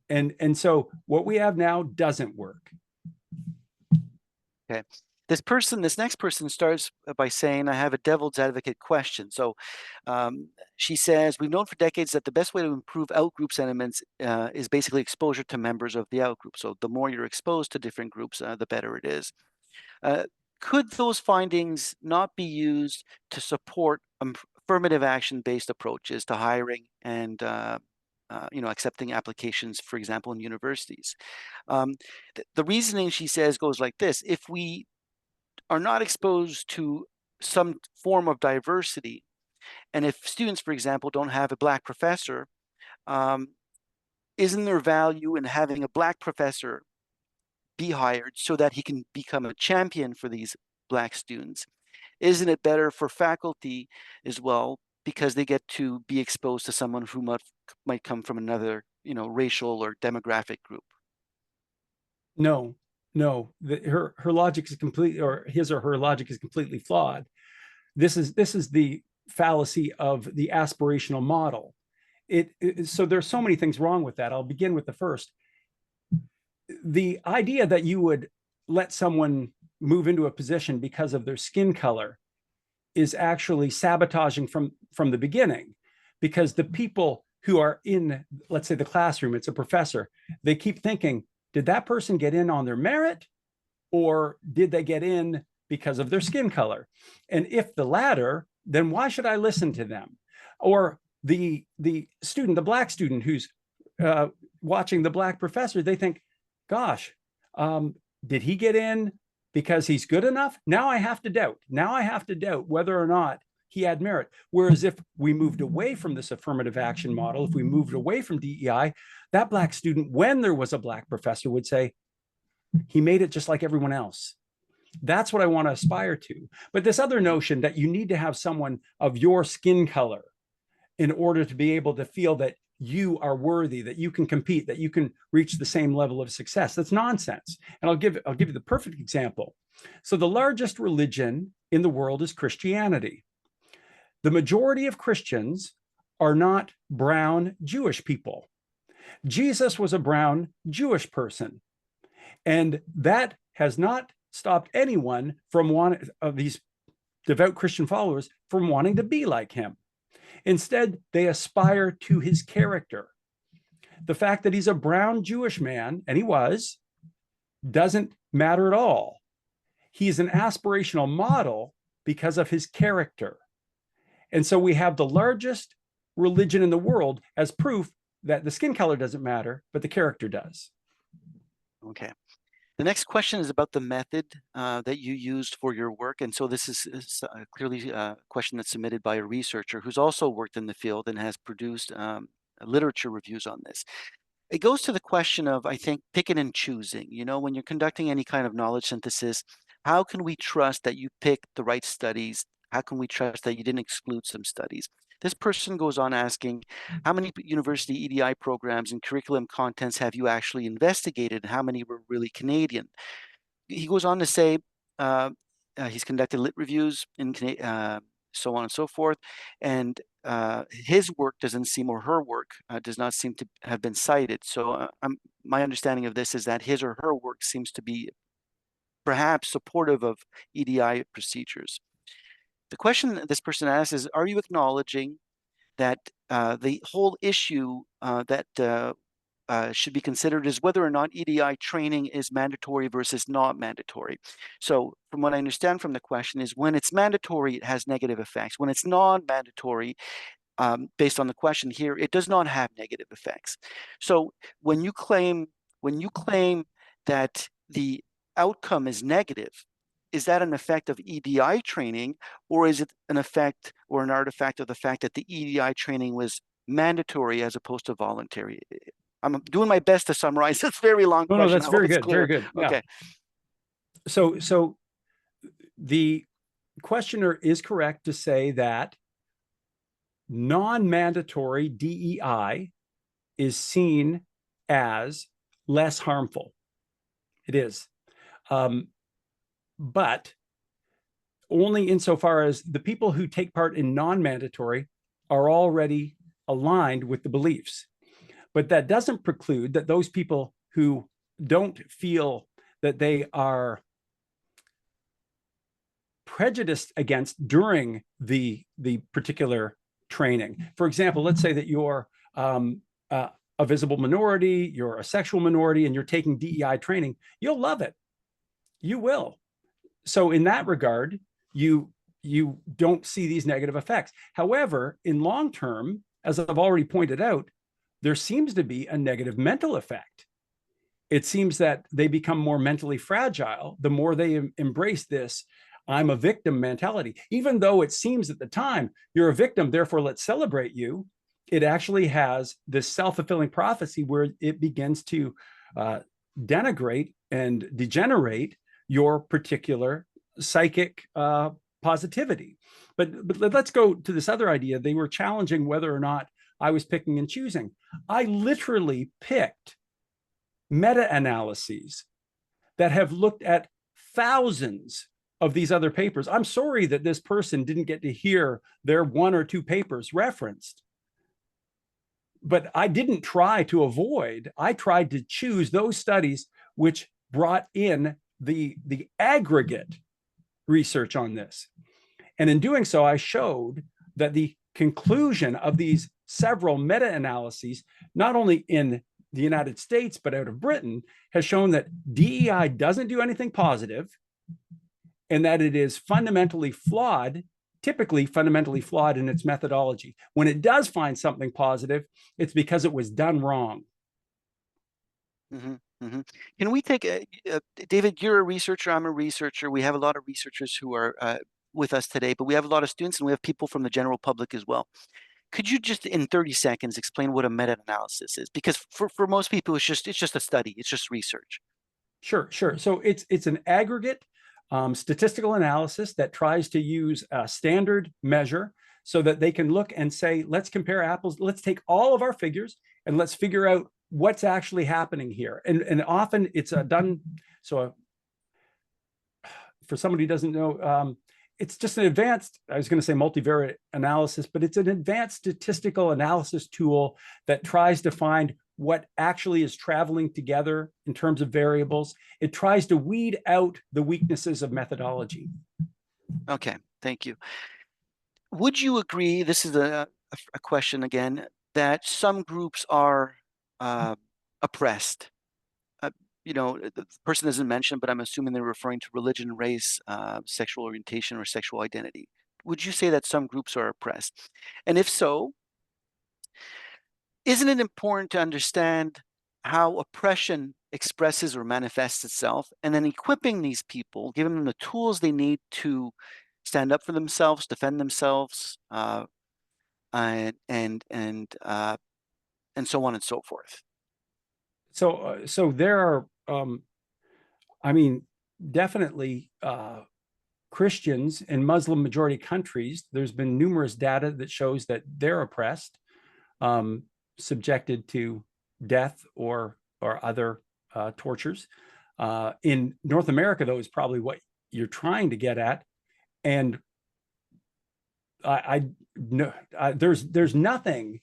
And so what we have now doesn't work. Okay. This next person starts by saying, I have a devil's advocate question. So she says, we've known for decades that the best way to improve outgroup sentiments is basically exposure to members of the outgroup. So the more you're exposed to different groups, the better it is. Could those findings not be used to support affirmative action-based approaches to hiring and accepting applications, for example, in universities? The reasoning, she says, goes like this: if we are not exposed to some form of diversity, and if students, for example, don't have a Black professor, isn't there value in having a Black professor be hired so that he can become a champion for these Black students? Isn't it better for faculty as well, because they get to be exposed to someone who might come from another, racial or demographic group? No, her logic is completely, or his or her logic is completely flawed. This is the fallacy of the aspirational model. So there's so many things wrong with that. I'll begin with the first. The idea that you would let someone move into a position because of their skin color is actually sabotaging from the beginning, because the people who are in, let's say, the classroom, it's a professor, they keep thinking, did that person get in on their merit, or did they get in because of their skin color? And if the latter, then why should I listen to them? Or the student, the Black student who's watching the Black professor, they think, gosh, did he get in because he's good enough? Now I have to doubt. Now I have to doubt whether or not he had merit. Whereas if we moved away from this affirmative action model, if we moved away from DEI, that Black student, when there was a Black professor, would say, he made it just like everyone else. That's what I want to aspire to. But this other notion that you need to have someone of your skin color in order to be able to feel that you are worthy, that you can compete, that you can reach the same level of success, that's nonsense. And I'll give you the perfect example. So the largest religion in the world is Christianity. The majority of Christians are not brown Jewish people. Jesus was a brown Jewish person. And that has not stopped anyone from wanting, of these devout Christian followers, from wanting to be like him. Instead, they aspire to his character. The fact that he's a brown Jewish man, and he was, doesn't matter at all. He's an aspirational model because of his character. And so we have the largest religion in the world as proof that the skin color doesn't matter, but the character does. Okay. The next question is about the method that you used for your work. And so this is clearly a question that's submitted by a researcher who's also worked in the field and has produced literature reviews on this. It goes to the question of, I think, picking and choosing. When you're conducting any kind of knowledge synthesis, how can we trust that you picked the right studies? How can we trust that you didn't exclude some studies? This person goes on asking, how many university EDI programs and curriculum contents have you actually investigated? How many were really Canadian? He goes on to say he's conducted lit reviews in so on and so forth, and his work doesn't seem, or her work does not seem to have been cited. So my understanding of this is that his or her work seems to be perhaps supportive of EDI procedures. The question that this person asks is, are you acknowledging that the whole issue that should be considered is whether or not EDI training is mandatory versus not mandatory? So from what I understand from the question is, when it's mandatory, it has negative effects. When it's non-mandatory, based on the question here, it does not have negative effects. So when you claim that the outcome is negative, is that an effect of EDI training, or is it an effect or an artifact of the fact that the EDI training was mandatory as opposed to voluntary? I'm doing my best to summarize. It's a very long question. No, that's very good. Clear. Very good. Yeah. Okay. So the questioner is correct to say that non-mandatory DEI is seen as less harmful. It is. But only insofar as the people who take part in non-mandatory are already aligned with the beliefs. But that doesn't preclude that those people who don't feel that they are prejudiced against during the particular training. For example, let's say that you're a visible minority, you're a sexual minority, and you're taking DEI training. You'll love it. You will. So in that regard, you don't see these negative effects. However, in long term, as I've already pointed out, there seems to be a negative mental effect. It seems that they become more mentally fragile the more they embrace this I'm a victim mentality. Even though it seems at the time you're a victim, therefore let's celebrate you, it actually has this self-fulfilling prophecy where it begins to denigrate and degenerate your particular psychic positivity. But let's go to this other idea. They were challenging whether or not I was picking and choosing. I literally picked meta-analyses that have looked at thousands of these other papers. I'm sorry that this person didn't get to hear their 1 or 2 papers referenced. But I didn't try to avoid, I tried to choose those studies which brought in the aggregate research on this. And in doing so, I showed that the conclusion of these several meta-analyses, not only in the United States, but out of Britain, has shown that DEI doesn't do anything positive and that it is fundamentally flawed, typically fundamentally flawed in its methodology. When it does find something positive, it's because it was done wrong. Mm-hmm, mm-hmm. Can we take, David, you're a researcher, I'm a researcher. We have a lot of researchers who are with us today, but we have a lot of students and we have people from the general public as well. Could you just in 30 seconds explain what a meta-analysis is? Because for most people, it's just a study, it's just research. Sure. So it's an aggregate statistical analysis that tries to use a standard measure so that they can look and say, let's compare apples. Let's take all of our figures and let's figure out what's actually happening here. And often it's done. So for somebody who doesn't know, it's just an advanced, I was going to say multivariate analysis, but it's an advanced statistical analysis tool that tries to find what actually is traveling together in terms of variables. It tries to weed out the weaknesses of methodology. Okay, thank you. Would you agree, this is a question again, that some groups are oppressed? You know, the person doesn't mention, but I'm assuming they're referring to religion, race, sexual orientation, or sexual identity. Would you say that some groups are oppressed? And if so, isn't it important to understand how oppression expresses or manifests itself, and then equipping these people, giving them the tools they need to stand up for themselves, defend themselves, and so on and so forth? So there are, I mean, definitely Christians in Muslim majority countries, there's been numerous data that shows that they're oppressed, subjected to death or other tortures. In North America, though, is probably what you're trying to get at. And there's nothing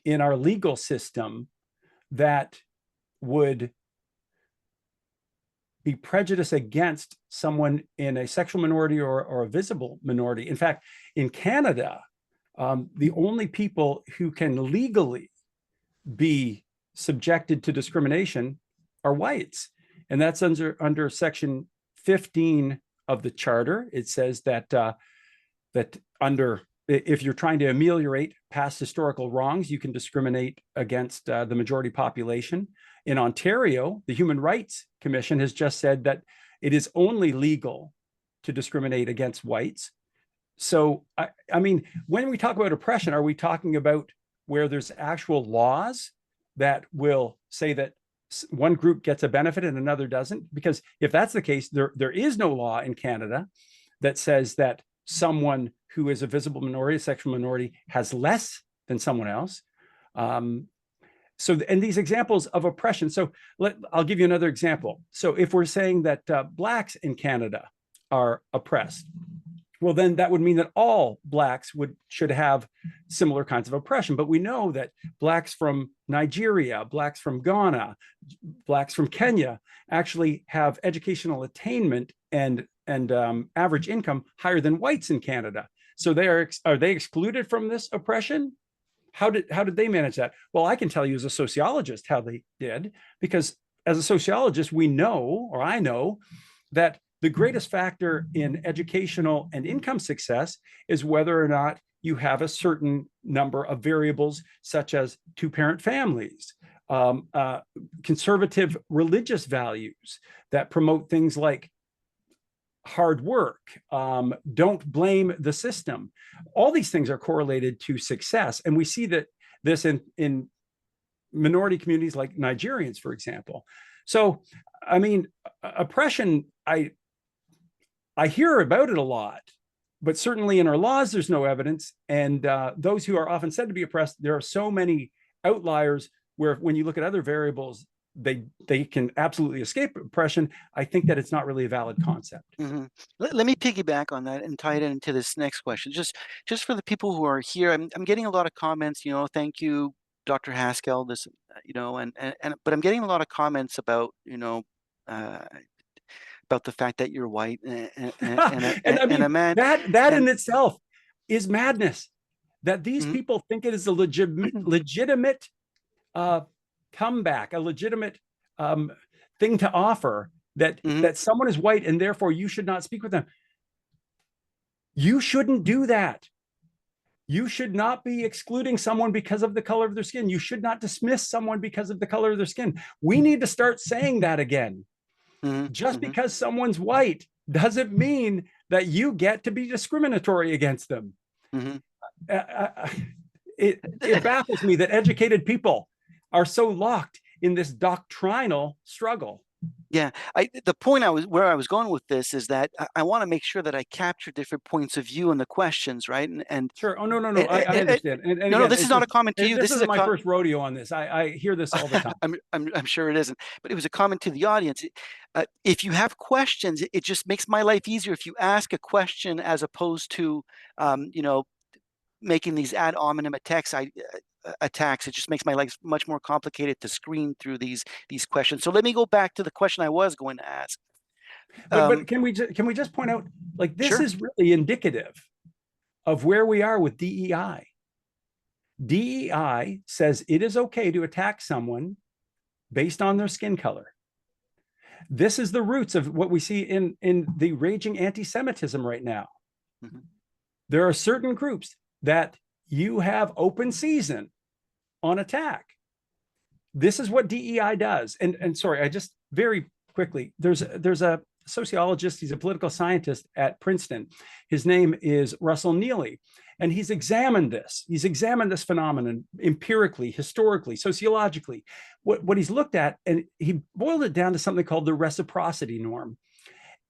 in our legal system that would be prejudice against someone in a sexual minority or a visible minority. In fact, in Canada, the only people who can legally be subjected to discrimination are whites. And that's under Section 15 of the Charter. It says that if you're trying to ameliorate past historical wrongs, you can discriminate against the majority population. In Ontario, the Human Rights Commission has just said that it is only legal to discriminate against whites. So, I mean, when we talk about oppression, are we talking about where there's actual laws that will say that one group gets a benefit and another doesn't? Because if that's the case, there is no law in Canada that says that someone who is a visible minority, a sexual minority, has less than someone else. And these examples of oppression. So I'll give you another example. So if we're saying that Blacks in Canada are oppressed, well, then that would mean that all Blacks should have similar kinds of oppression. But we know that Blacks from Nigeria, Blacks from Ghana, Blacks from Kenya actually have educational attainment and average income higher than whites in Canada. So are they excluded from this oppression? How did they manage that? Well, I can tell you as a sociologist how they did, because as a sociologist, we know, or I know, that the greatest factor in educational and income success is whether or not you have a certain number of variables, such as two-parent families, conservative religious values that promote things like hard work, don't blame the system. All these things are correlated to success. And we see that this in minority communities like Nigerians, for example. So, I mean, oppression, I hear about it a lot, but certainly in our laws, there's no evidence. And those who are often said to be oppressed, there are so many outliers where when you look at other variables, they can absolutely escape oppression. I think that it's not really a valid concept. Mm-hmm. Let me piggyback on that and tie it into this next question. Just for the people who are here, I'm getting a lot of comments. Thank you, Dr. Haskell. This, but I'm getting a lot of comments about about the fact that you're white and a man. That in itself is madness. That these people think it is a legitimate comeback, a legitimate thing to offer, that someone is white and therefore you should not speak with them. You shouldn't do that. You should not be excluding someone because of the color of their skin. You should not dismiss someone because of the color of their skin. We need to start saying that again. Just because someone's white doesn't mean that you get to be discriminatory against them. It baffles me that educated people are so locked in this doctrinal struggle. Yeah, the point where I was going with this is that I want to make sure that I capture different points of view in the questions, right? And sure. Oh no, I understand. And no, again, this is not a comment to you. This isn't my first rodeo on this. I hear this all the time. I'm sure it isn't, but it was a comment to the audience. If you have questions, it just makes my life easier if you ask a question as opposed to, making these ad hominem attacks. It just makes my life much more complicated to screen through these questions. So let me go back to the question I was going to ask. But can we just point out, like, this Sure. is really indicative of where we are with DEI. DEI says it is okay to attack someone based on their skin color. This is the roots of what we see in the raging anti-Semitism right now. There are certain groups that you have open season on attack. This is what DEI does. And sorry, I just very quickly, there's a sociologist, he's a political scientist at Princeton. His name is Russell Neely, and he's examined this. He's examined this phenomenon empirically, historically, sociologically. What he's looked at, and he boiled it down to something called the reciprocity norm.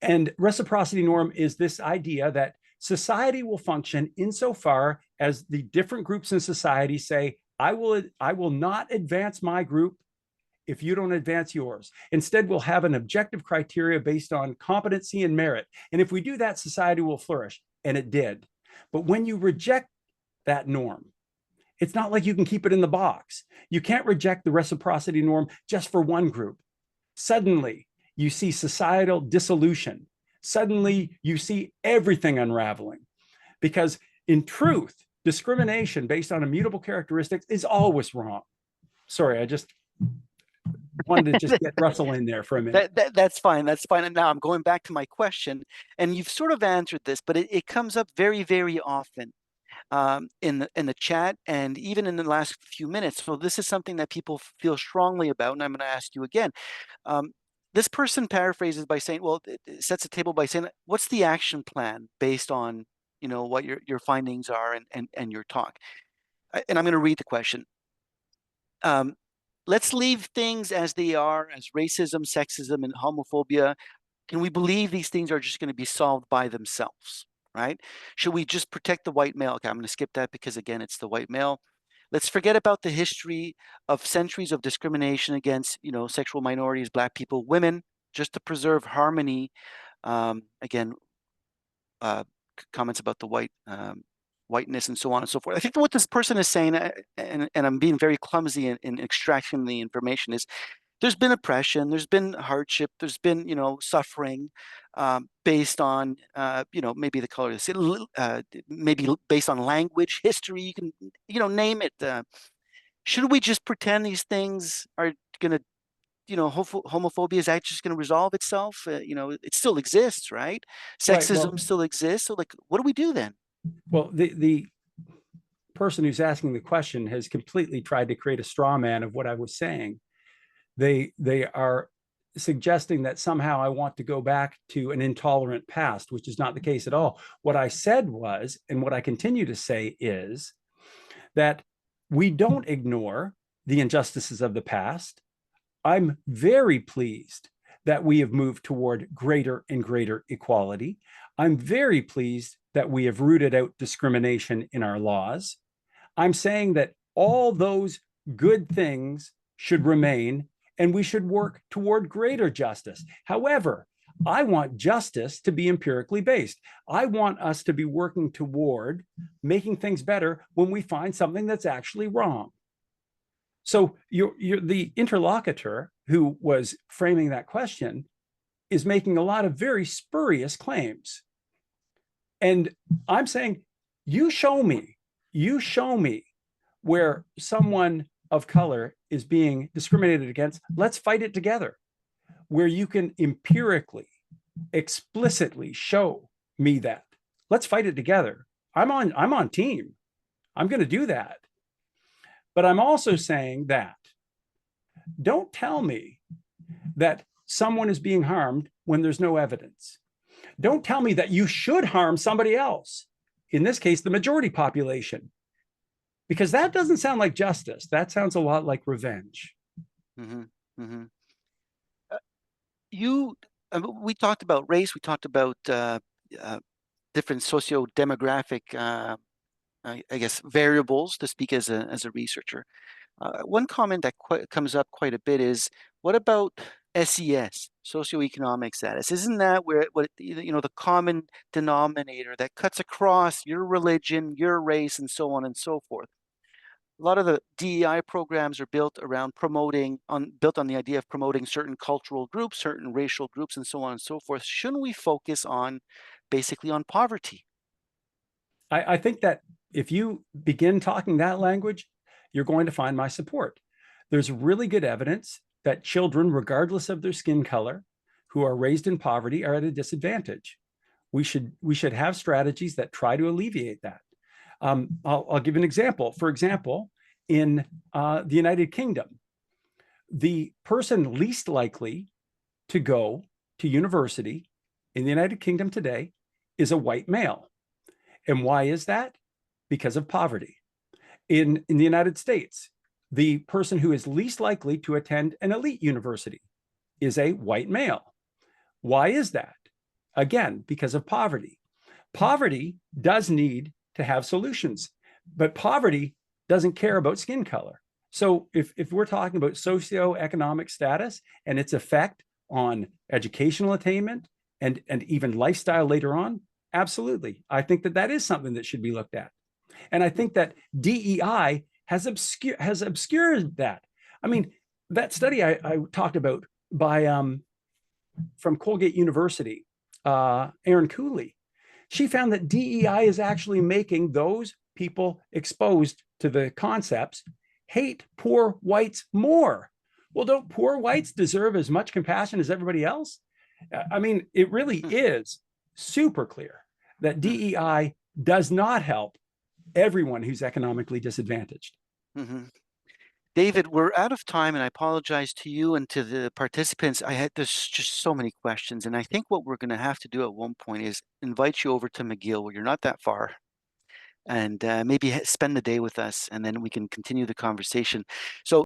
And reciprocity norm is this idea that society will function insofar as the different groups in society say, I will not advance my group if you don't advance yours. Instead, we'll have an objective criteria based on competency and merit. And if we do that, society will flourish. And it did. But when you reject that norm, it's not like you can keep it in the box. You can't reject the reciprocity norm just for one group. Suddenly, you see societal dissolution. Suddenly, you see everything unraveling. Because in truth, discrimination based on immutable characteristics is always wrong. Sorry, I just wanted to just get Russell in there for a minute. That's fine. That's fine. And now I'm going back to my question, and you've sort of answered this, but it comes up very, very often in the chat and even in the last few minutes. So this is something that people feel strongly about, and I'm going to ask you again. This person paraphrases by saying, well, it sets a table by saying, what's the action plan based on, you know, what your findings are and your talk? And I'm going to read the question. Let's leave things as they are, as racism, sexism, and homophobia. Can we believe these things are just going to be solved by themselves, right? Should we just protect the white male? Okay, I'm going to skip that because, again, it's the white male. Let's forget about the history of centuries of discrimination against, you know, sexual minorities, Black people, women, just to preserve harmony. Again, comments about the whiteness and so on and so forth. I think what this person is saying, and I'm being very clumsy in extracting the information, is there's been oppression, there's been hardship, there's been, you know, suffering based on, you know, maybe the color of the skin, maybe based on language, history, you can, you know, name it. Should we just pretend these things are going to, you know, homophobia is actually just going to resolve itself? You know, it still exists, right? Sexism still exists. So, like, what do we do then? Well, the person who's asking the question has completely tried to create a straw man of what I was saying. They are suggesting that somehow I want to go back to an intolerant past, which is not the case at all. What I said was, and what I continue to say is, that we don't ignore the injustices of the past. I'm very pleased that we have moved toward greater and greater equality. I'm very pleased that we have rooted out discrimination in our laws. I'm saying that all those good things should remain, and we should work toward greater justice. However, I want justice to be empirically based. I want us to be working toward making things better when we find something that's actually wrong. So the interlocutor who was framing that question is making a lot of very spurious claims. And I'm saying, you show me where someone of color is being discriminated against. Let's fight it together. Where you can empirically, explicitly show me that. Let's fight it together. I'm on team. I'm going to do that. But I'm also saying that don't tell me that someone is being harmed when there's no evidence. Don't tell me that you should harm somebody else, in this case, the majority population, because that doesn't sound like justice. That sounds a lot like revenge. Mm-hmm. Mm-hmm. We talked about race. We talked about different socio-demographic, I guess, variables, to speak as a researcher. One comment that comes up quite a bit is, what about SES, socioeconomic status? Isn't that where the common denominator that cuts across your religion, your race, and so on and so forth? A lot of the DEI programs are built on the idea of promoting certain cultural groups, certain racial groups, and so on and so forth. Shouldn't we focus basically on poverty? I think that if you begin talking that language, you're going to find my support. There's really good evidence that children, regardless of their skin color, who are raised in poverty are at a disadvantage. We should have strategies that try to alleviate that. I'll give an example. For example, in the United Kingdom, the person least likely to go to university in the United Kingdom today is a white male. And why is that? Because of poverty. In the United States, the person who is least likely to attend an elite university is a white male. Why is that? again, because of poverty. Poverty does need to have solutions, but poverty doesn't care about skin color. So if we're talking about socioeconomic status and its effect on educational attainment and even lifestyle later on, absolutely. I think that is something that should be looked at. And I think that DEI has obscured that. I mean, that study I talked about by from Colgate University, Erin Cooley, she found that DEI is actually making those people exposed to the concepts hate poor whites more. Well, don't poor whites deserve as much compassion as everybody else? I mean, it really is super clear that DEI does not help everyone who's economically disadvantaged. Mm-hmm. David, we're out of time, and I apologize to you and to the participants. There's just so many questions, and I think what we're going to have to do at one point is invite you over to McGill, where you're not that far, and maybe spend the day with us, and then we can continue the conversation. So